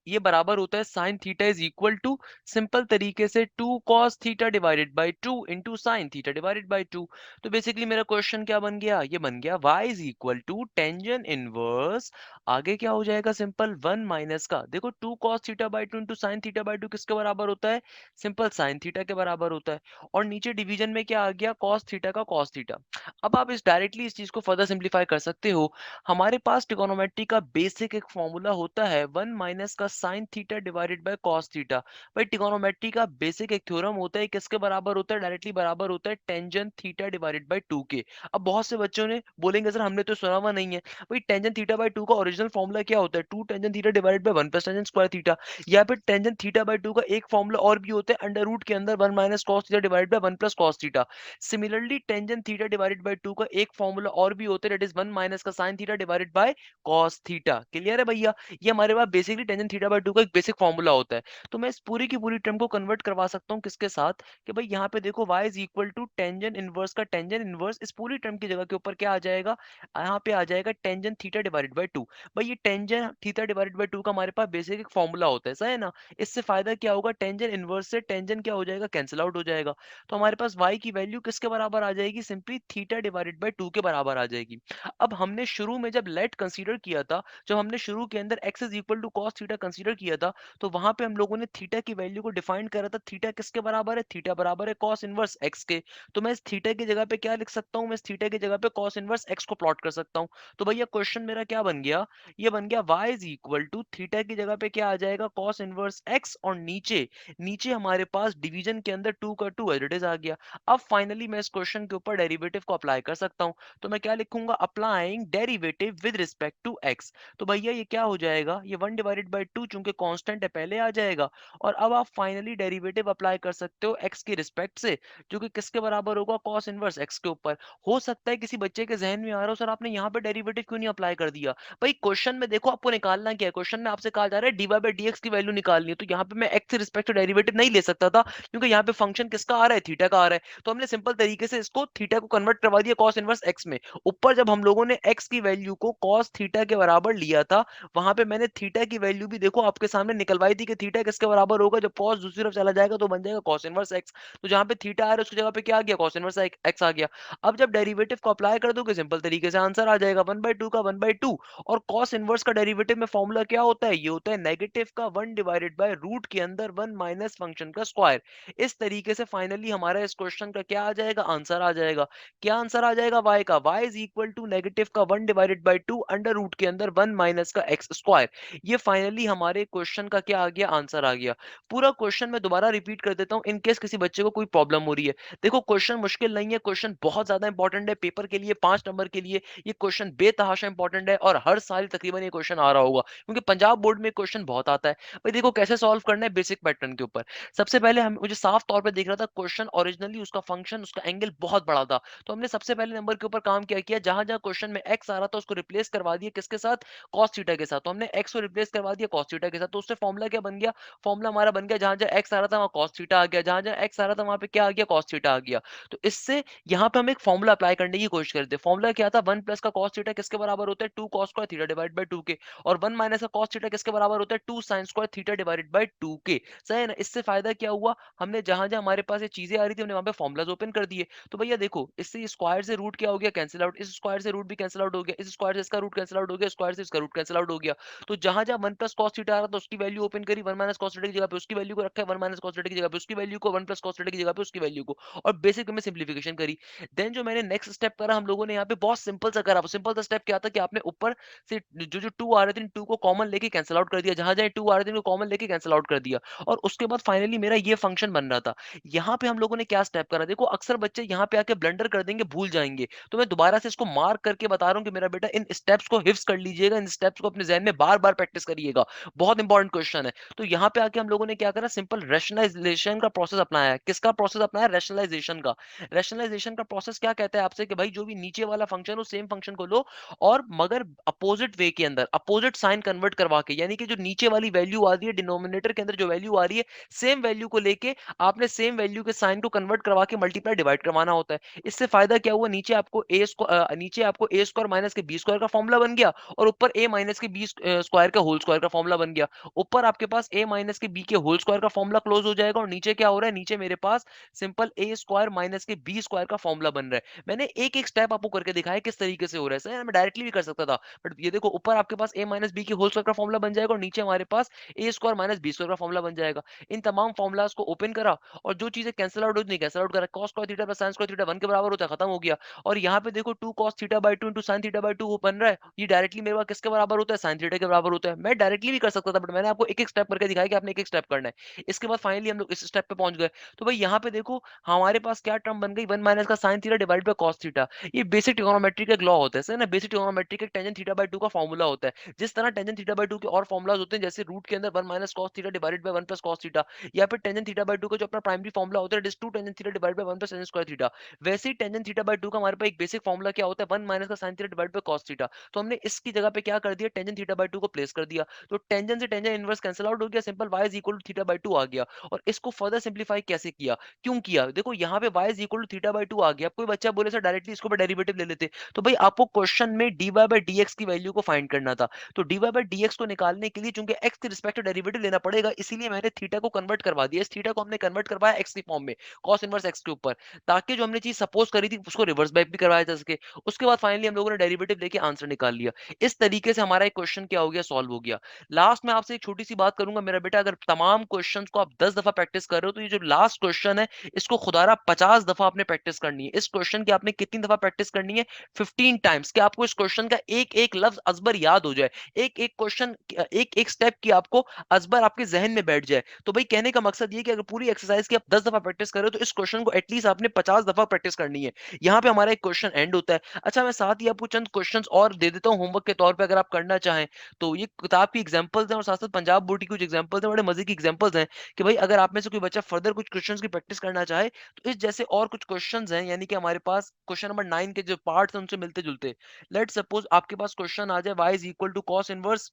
S1: ये बराबर होता है sine theta is equal to simple तरीके से 2 cos theta divided by 2 into sine theta divided by 2। तो बेसिकली मेरा क्वेश्चन क्या बन गया, ये बन गया y is equal to tangent inverse, आगे क्या हो जाएगा सिंपल 1 माइनस का, देखो 2 cos theta by 2 into sine theta by 2 किसके बराबर होता है, सिंपल साइन थीटा के बराबर होता है। और नीचे डिवीजन में क्या आ गया, कॉस थीटा का कॉस थीटा। अब आप इस डायरेक्टली इस चीज को फर्दर सिंप्लीफाई कर सकते हो। हमारे पास ट्रिगोनोमेट्री का बेसिक एक फॉर्मूला होता है 1 माइनस का sign theta divided by cos theta. भाई ट्रिगोनोमेट्री का बेसिक एक थ्योरम होता है, किसके बराबर होता है, डायरेक्टली बराबर होता है टेंजेंट थीटा डिवाइडेड बाय 2 के। अब बहुत से बच्चों ने बोलेंगे सर हमने तो सुना हुआ नहीं है। भाई टेंजेंट थीटा बाय 2 का ओरिजिनल फॉर्मूला क्या होता है, 2 tangent theta divided by 1 plus tangent square theta. या फिर टेंजेंट थीटा बाय 2 का एक फॉर्मूला और भी होता है अंडर रूट के अंदर 1 minus cos theta divided by 1 plus cos theta. Similarly tangent theta divided by 2 का एक फॉर्मूला और भी होता है, दैट इज 1 माइनस का sign theta divided by cos theta. Clear है भैया, ये हमारे पास बेसिकली टेंजेंट थीटा बाय 2 का एक बेसिक फॉर्मूला होता है। तो मैं इस पूरी की पूरी टर्म को कन्वर्ट करवा सकता हूँ किसके साथ, कि भाई यहाँ पे देखो y is equal to tangent inverse का टेंजेंट इनवर्स, इस पूरी टर्म की जगह के ऊपर क्या आ जाएगा, यहाँ पे आ जाएगा टेंजेंट थीटा डिवाइडेड बाय 2। भाई ये टेंजेंट थीटा डिवाइडेड बाय 2 का हमारे पास बेसिक एक फॉर्मूला होता है, सही है ना। इससे फायदा क्या होगा, टेंजेंट इनवर्स से टेंजेंट क्या हो जाएगा, कैंसिल आउट हो जाएगा। तो हमारे पास y की वैल्यू किसके बराबर आ जाएगी, सिंपली थीटा डिवाइडेड बाय 2 के बराबर आ जाएगी। अब हमने शुरू में जब लेट कंसीडर किया था, जब हमने शुरू के अंदर x is equal to cos theta consider किया था, तो वहां पे हम लोगों ने थीटा की वैल्यू को डिफाइन करा था, थीटा किसके बराबर है, थीटा बराबर है कॉस इनवर्स x के। तो मैं इस थीटा की जगह पे क्या लिख सकता हूँ, मैं इस थीटा की जगह पे कॉस इनवर्स x को प्लॉट कर सकता हूँ। तो भैया क्वेश्चन मेरा क्या बन गया, ये बन गया y is equal to theta की जगह पे क्या आ जाएगा, कॉस इनवर्स x, और नीचे नीचे हमारे पास डिवीजन के अंदर 2 का 2 एज इट इज आ गया। अब फाइनली मैं इस क्वेश्चन के ऊपर डेरिवेटिव को अप्लाई कर सकता हूँ। तो मैं क्या लिखूंगा, applying derivative with respect to x। तो भैया ये क्या हो जाएगा, ये 1 डिवाइडेड बाई 2 चूंकि कांस्टेंट है पहले आ जाएगा। और अब आप फाइनली डेरिवेटिव अप्लाई कर सकते हो x के रिस्पेक्ट से, जो कि किसके बराबर होगा, cos इनवर्स x के ऊपर। हो सकता है किसी बच्चे के जहन में आ रहा हो, सर आपने यहाँ पे डेरिवेटिव क्यों नहीं अप्लाई कर दिया। भाई क्वेश्चन में देखो आपको निकालना क्या है, क्वेश्चन में आपसे कहा जा रहा है dy बाई dx की वैल्यू निकालनी है। तो यहाँ पे मैं x के रिस्पेक्ट टू डेरिवेटिव नहीं ले सकता था, क्योंकि यहाँ पे फंक्शन किसका आ रहा है, थीटा का आ रहा है। तो हमने सिंपल तरीके से इसको थीटा को कन्वर्ट करवा दिया cos इनवर्स x में। ऊपर जब हम लोगों ने x की वैल्यू को cos थीटा के बराबर लिया था, वहां पे मैंने थीटा की वैल्यू भी देखो आपके सामने निकलवाई थी कि थीटा किसके बराबर होगा, जब cos दूसरी तरफ चला जाएगा तो बन जाएगा cos इनवर्स x। तो जहां पे थीटा आ रहा है उसकी जगह पे क्या आ गया, cos इनवर्स x आ गया। अब जब डेरिवेटिव को अप्लाई कर दोगे सिंपल तरीके से आंसर आ जाएगा 1/2 का 1/2। और cos इनवर्स का डेरिवेटिव में फॉर्मूला क्या होता है, ये होता है नेगेटिव का 1 डिवाइडेड बाय रूट के अंदर 1 माइनस फंक्शन का स्क्वायर। इस तरीके से फाइनली हमारा इस क्वेश्चन का क्या आ जाएगा, आंसर आ जाएगा। क्या आंसर आ जाएगा, y का, y is equal to negative का 1 डिवाइडेड बाय 2 अंडर रूट के अंदर 1 माइनस का x स्क्वायर। ये फाइनली हमारे क्वेश्चन का क्या आ गया, आंसर आ गया। पूरा क्वेश्चन मैं दोबारा रिपीट कर देता हूं इन केस किसी बच्चे को कोई प्रॉब्लम हो रही है। देखो क्वेश्चन मुश्किल नहीं है, क्वेश्चन बहुत ज्यादा इंपॉर्टेंट है पेपर के लिए, 5 नंबर के लिए। ये क्वेश्चन बेतहाशा इंपॉर्टेंट है और हर साल तकरीबन ये क्वेश्चन आ रहा होगा, क्योंकि पंजाब बोर्ड में क्वेश्चन बहुत आता है। भाई देखो कैसे सॉल्व करना है, बेसिक पैटर्न के ऊपर। सबसे पहले हम मुझे साफ तौर पे दिख रहा था क्वेश्चन ओरिजिनली उसका फंक्शन उसका एंगल बहुत बड़ा था। तो हमने सबसे पहले नंबर के ऊपर काम क्या किया, जहां जहां क्वेश्चन में x आ रहा था उसको रिप्लेस करवा दिया किसके साथ, cos थीटा के साथ। तो हमने x को रिप्लेस करवा दिया cos थीटा के साथ, तो उससे फॉर्मूला क्या बन गया, फॉर्मूला हमारा बन गया जहां जहां एक्स आ रहा था वहां कॉस थीटा आ गया, जहां जहां एक्स आ रहा था वहां पे क्या आ गया, कॉस थीटा आ गया। तो इससे यहाँ पे हम एक फॉर्मूला अप्लाई करने की कोशिश करते हैं। फॉर्मूला क्या था, वन प्लस का कॉस थीटा किसके बराबर होता है, two cos square theta divide by two के, और वन माइनस का कॉस थीटा किसके बराबर होता है, two sine square theta divided by two के। सही है ना। इससे फायदा क्या हुआ, हमने जहां जहां हमारे पास ये चीजें आ रही थी हमने वहां पे फॉर्मुलाज ओपन कर दिए। तो भैया देखो, इससे स्क्वायर से रूट क्या हो गया, कैंसिल आउट, इस स्क्वायर से रूट भी कैंसिल आउट हो गया, इस स्क्वायर से इसका रूट कैंसिल आउट हो गया, स्क्वायर से इसका रूट कैंसिल आउट हो गया। तो जहां जहां वन प्लस कॉस थीटा आ रहा था उसकी वैल्यू ओपन करी, वन माइनस कॉस थीटा की जगह पे उसकी वैल्यू को रखा है, वन माइनस कॉस थीटा की जगह पे उसकी वैल्यू को, वन प्लस कॉस थीटा की जगह पे उसकी वैल्यू को, और बेसिक में सिंप्लीफिकेशन करी। देन जो मैंने नेक्स्ट स्टेप करा हम लोगों ने यहाँ पे बहुत सिंपल सा करा। सिंपल सा स्टेप क्या था कि आपने ऊपर से जो जो टू आ रहे थे टू को कॉमन लेके कैंसिल आउट कर दिया, जहां जहां टू आ रहे थे उनको कॉमन लेके कैंसिल आउट कर दिया, और उसके बाद फाइनली मेरा ये फंक्शन बन रहा था। यहाँ पे हम लोगों ने क्या स्टेप करा, देखो अक्सर बच्चे यहाँ पे आके ब्लंडर कर देंगे, भूल जाएंगे, तो मैं दोबारा से इसको मार्क करके बता रहा हूँ कि मेरा बेटा इन स्टेप्स को हिफ्स कर लीजिएगा, इन स्टेप्स को अपने जहन में बार बार प्रैक्टिस करिएगा, बहुत इंपॉर्टेंट क्वेश्चन है। तो यहाँ पे आके हम लोगों ने क्या करा, सिंपल रैशनलाइजेशन का प्रोसेस अपनाया है। किसका प्रोसेस अपनाया, रैशनलाइजेशन का। रैशनलाइजेशन का प्रोसेस क्या कहता है आपसे कि भाई जो भी नीचे वाला फंक्शन हो सेम फंक्शन को लो, और मगर अपोजिट वे के अंदर अपोजिट साइन कन्वर्ट करवा के, यानी कि जो नीचे वाली वैल्यू आ रही है डिनोमिनेटर के अंदर जो वैल्यू आ रही है, सेम वैल्यू को लेके आपने सेम वैल्यू के साइन को कन्वर्ट करवा के मल्टीप्लाई डिवाइड करवाना होता है। इससे फायदा क्या हुआ, नीचे आपको ए स्क्वायर माइनस के बी स्क्वायर का फॉर्मूला बन गया, और ऊपर ए माइनस के बी स्क्वायर का होल स्क्वायर का फॉर्मूला बन गया। ऊपर आपके पास ए माइनस के बी के होल स्क्वायर का फॉर्मूला क्लोज हो जाएगा, और नीचे क्या हो रहा है, नीचे मेरे पास सिंपल ए स्क्वायर माइनस के बी स्क्वायर का फॉर्मूला बन रहा है। मैंने एक एक स्टेप आपको करके दिखाया किस तरीके से हो रहा है। सर मैं डायरेक्टली भी कर सकता था, बट ये देखो ऊपर आपके पास ए माइनस बी के होल स्क्वायर का फॉर्मूला बन जाएगा, और नीचे हमारे पास ए स्क्वायर माइनस बी स्क्वायर का फॉर्मूला बन जाएगा। इन तमाम फॉर्मुलाज को ओपन करा, और जो चीजें कैंसिल आउट होती कैंसिल आउट करा, cos square theta plus sin square theta 1 के बराबर होता है, खत्म हो गया। और यहाँ पे देखो 2 cos theta by 2 into sin theta by 2 वो बन रहा है, ये डायरेक्टली मेरे पास किसके बराबर होता है, sin थीटा के बराबर होता है। मैं डायरेक्टली भी कर सकता था, बट मैंने आपको एक एक स्टेप करके दिखाया कि आपने एक एक स्टेप करना है। इसके बाद फाइनली हम लोग इस स्टेप पे पहुंच गए। तो भाई यहाँ पे देखो हमारे पास क्या टर्म बन गई, 1 माइनस का sin theta divide bye cos theta. ये बेसिक ट्रिग्नोमेट्री का एक लॉ होता है सर ना, बेसिक ट्रिग्नोमेट्री का टेंजेंट थीटा बाय 2 का फॉर्मूला होता है। जिस तरह टेंजेंट थीटा बाय 2 के और फॉर्मुलाज होते हैं, जैसे रूट के अंदर 1 minus cos theta divided by 1 plus cos theta, या फिर टेंजेंट थीटा बाय 2 का जो अपना प्राइमरी फॉर्मूला होता है, two tangent theta divide by 1 plus tangent square theta. वैसे ही टेंजेंट थीटा बाय 2 का हमारे पास एक बेसिक फॉर्मूला क्या होता है, 1 माइनस का sin theta divide bye cos theta. तो हमने इसकी जगह पे क्या कर दिया, टेंजेंट थीटा बाय 2 को प्लेस कर दिया, तो टेंजेंट से टेंजेंट इनवर्स कैंसिल आउट हो गया, simple y is equal to theta by 2 आ गया। और इसको फर्दर सिंप्लीफाई कैसे किया, क्यों किया, देखो यहाँ पे y is equal to theta by 2 आ गया। कोई बच्चा बोले सर डायरेक्टली इसको डेरिवेटिव ले लेते, तो भाई आपको क्वेश्चन में dy बाय dx की वैल्यू को फाइंड करना था। तो dy बाय dx को निकालने के लिए चूंकि x के रिस्पेक्ट में डेरिवेटिव लेना पड़ेगा, इसीलिए मैंने थीटा को कन्वर्ट करवा दिया। इस थीटा को हमने कन्वर्ट करवाया x की फॉर्म में, cos इनवर्स x के ऊपर, ताकि जो हमने चीज सपोज करी थी उसको रिवर्स बैक भी करवाया जा सके। उसके बाद फाइनली हम लोगों ने डेरिवेटिव लेके आंसर निकाल लिया। इस तरीके से हमारा एक क्वेश्चन क्या हो गया, सॉल्व हो गया। लास्ट में आपसे एक छोटी सी बात करूंगा मेरा बेटा, अगर तमाम क्वेश्चंस को आप 10 दफा प्रैक्टिस कर रहे हो, तो ये जो लास्ट क्वेश्चन है इसको खुदारा 50 दफा आपने प्रैक्टिस करनी है। इस क्वेश्चन की आपने कितनी दफा प्रैक्टिस करनी है, 15 टाइम्स, कि आपको इस क्वेश्चन का एक एक लफ्ज अजबर याद हो जाए, एक एक क्वेश्चन, एक एक स्टेप की आपको अजबर आपके जहन में बैठ जाए। तो भाई कहने का मकसद ये कि अगर पूरी एक्सरसाइज की आप 10 दफा प्रैक्टिस कर रहे हो, तो इस क्वेश्चन को एटलीस्ट आपने 50 दफा प्रैक्टिस करनी है। यहाँ पे हमारा एक क्वेश्चन एंड होता है। अच्छा मैं साथ ही आपको चंद क्वेश्चंस और दे देता हूँ होमवर्क के तौर पे, अगर आप करना चाहें तो। ये किताब की एग्जांपल्स हैं, और साथ साथ पंजाब बोर्ड की कुछ एग्जांपल्स हैं, बड़े मजे की एग्जांपल्स हैं, कि भाई अगर आप में से कोई बच्चा फर्दर कुछ क्वेश्चंस की प्रैक्टिस करना चाहे, तो इस जैसे और कुछ क्वेश्चंस हैं, यानी कि हमारे पास क्वेश्चन नंबर 9 के जो पार्ट्स हैं उनसे मिलते जुलते। लेट सपोज आपके पास क्वेश्चन आ जाए y is equal to cos inverse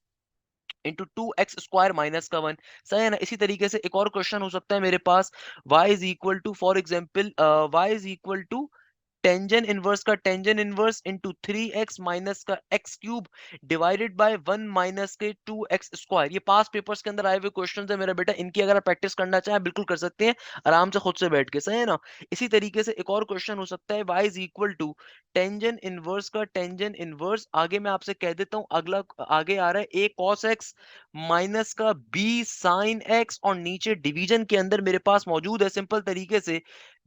S1: into two x square minus का वन। सही है ना। इसी तरीके से एक और क्वेश्चन हो सकता है मेरे पास, y is equal to for example y is equal to tangent inverse का tangent inverse into 3x minus का x cube divided by 1 minus के 2x स्क्वायर। ये पास पेपर्स के अंदर आए हुए क्वेश्चन है मेरा बेटा, इनकी अगर आप प्रैक्टिस करना चाहें बिल्कुल कर सकते हैं आराम से खुद से बैठ के। सही है ना। इसी तरीके से एक और क्वेश्चन हो सकता है, y is equal to tangent inverse का टेंजेंट इनवर्स, आगे मैं आपसे कह देता हूं, अगला आगे आ रहा है a cos x माइनस का b sin x, और नीचे डिवीजन के अंदर मेरे पास मौजूद है सिंपल तरीके से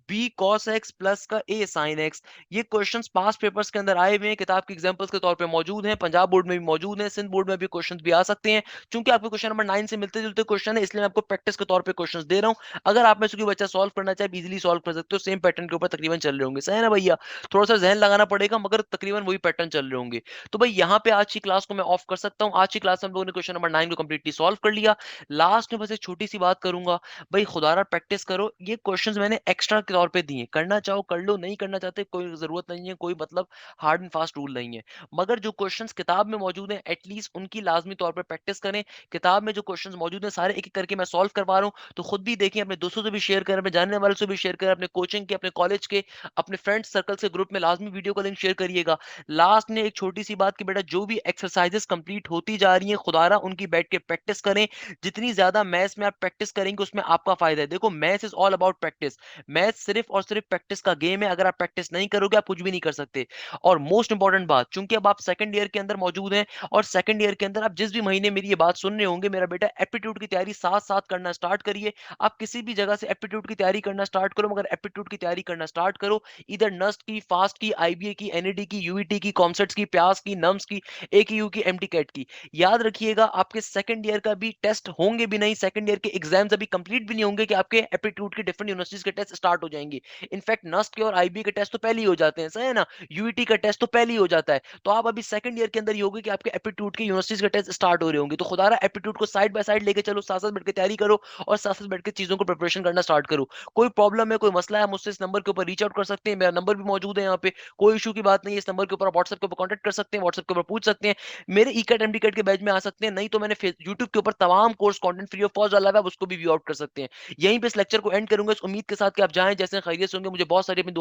S1: b cos x प्लस का a sin x। ये क्वेश्चंस पास पेपर्स के अंदर आए हुए हैं, किताब के एग्जांपल्स के तौर पे मौजूद हैं, पंजाब बोर्ड में भी मौजूद हैं, सिंध बोर्ड में भी क्वेश्चंस भी आ सकते हैं। चूंकि आपके क्वेश्चन नंबर 9 से मिलते जुलते क्वेश्चन है, इसलिए मैं आपको प्रैक्टिस के तौर पे क्वेश्चंस दे रहा हूं। अगर आप में से कोई बच्चा सॉल्व करना चाहे इजीली सॉल्व कर सकते हो, सेम पैटर्न के ऊपर तकरीबन चल रहे होंगे। सही है ना भैया। थोड़ा सा जहन लगाना पड़ेगा, मगर तकरीबन वही पैटर्न चल रहे होंगे। तो भाई यहाँ पे आज की क्लास को मैं ऑफ कर सकता हूँ। आज की क्लास में हम लोगों ने क्वेश्चन नंबर 9 को कंप्लीटली सॉल्व कर लिया। लास्ट में बस एक छोटी सी बात करूंगा, भाई खुदारा प्रैक्टिस करो। ये क्वेश्चंस मैंने एक्स्ट्रा के तौर पे दिए। करना चाहो कर लो, नहीं करना चाहते कोई ज़रूरत नहीं है, कोई मतलब हार्ड एंड फास्ट रूल नहीं है। मगर जो क्वेश्चंस किताब में मौजूद हैं एटलीस्ट उनकी लाज़मी तौर पे प्रैक्टिस करें। किताब में जो क्वेश्चंस मौजूद हैं सारे एक-एक करके मैं सॉल्व करवा रहा हूँ, तो खुद भी देखिए, अपने दोस्तों से भी शेयर करें, अपने जानने वालों से भी शेयर करें, अपने कोचिंग के, अपने कॉलेज के, अपने फ्रेंड्स सर्कल से ग्रुप में लाज़मी वीडियो का लिंक शेयर करिएगा। लास्ट में एक छोटी-सी बात कि बेटा जो भी एक्सरसाइज़ेज़ कंप्लीट होती जा रही हैं, खुदारा उनकी बैठ के प्रैक्टिस करें। जितनी ज़्यादा मैथ्स में आप प्रैक्टिस करेंगे उसमें आपका फ़ायदा है। देखो maths is all about practice. Maths सिर्फ़ और सिर्फ़ प्रैक्टिस का गेम है, अगर आप प्रैक्टिस नहीं करोगे आप कुछ भी नहीं कर सकते। और मोस्ट इंपोर्टेंट बात, चूँकि अब आप सेकंड ईयर के अंदर मौजूद हैं और सेकंड ईयर के अंदर आप जिस भी महीने मेरी ये बात सुन रहे होंगे, मेरा बेटा एप्टीट्यूड की तैयारी साथ-साथ करना स्टार्ट करिए। आप किसी भी जगह से एप्टीट्यूड की तैयारी करना स्टार्ट करो, मगर एप्टीट्यूड की तैयारी करना स्टार्ट करो, ईदर नस्ट की, फास्ट की, आईबीए की, एनईडी की, यूईटी की, कॉमसेट्स की, प्यास की, नम्स की, एकेयू की, एमटीकेट की। याद रखिएगा आपके सेकंड ईयर का भी टेस्ट होंगे भी नहीं, सेकंड ईयर के एग्जाम्स अभी कंप्लीट भी नहीं होंगे कि आपके एप्टीट्यूड के डिफरेंट यूनिवर्सिटीज के टेस्ट स्टार्ट हो जाएंगे। इनफैक्ट नस्ट के और आईबीए के टेस्ट तो पहले ही हो जाते हैं, सही है ना। यूईटी का टेस्ट तो पहले ही हो जाता है। तो आप अभी सेकंड ईयर के अंदर ये होगे कि आपके एप्टीट्यूड के यूनिवर्सिटीज के टेस्ट स्टार्ट हो रहे होंगे। तो खुदारा एप्टीट्यूड को साइड बाय साइड लेके चलो, साथ साथ बैठ के तैयारी करो और साथ साथ बैठ के चीजों को प्रिपरेशन करना स्टार्ट करो। कोई प्रॉब्लम है, कोई मसला है, मुझसे इस नंबर के ऊपर रीच आउट कर सकते हैं, मेरा नंबर भी मौजूद है यहाँ पे। कोई इशू की बात नहीं है, इस नंबर के ऊपर आप व्हाट्सएप के ऊपर कॉन्टैक्ट कर सकते हैं, व्हाट्सएप के ऊपर पूछ सकते हैं। मेरे ईकैट एमडीकैट के बैच में आ सकते हैं, नहीं तो मैंने यूट्यूब के ऊपर तमाम course content free of cost डाला हुआ है, आप उसको भी व्यू आउट कर सकते हैं। यहीं पे इस लेक्चर को एंड करूंगा इस उम्मीद के साथ कि आप जाएं जैसे खैरियत से होंगे। मुझे बहुत सारी अपनी दुआ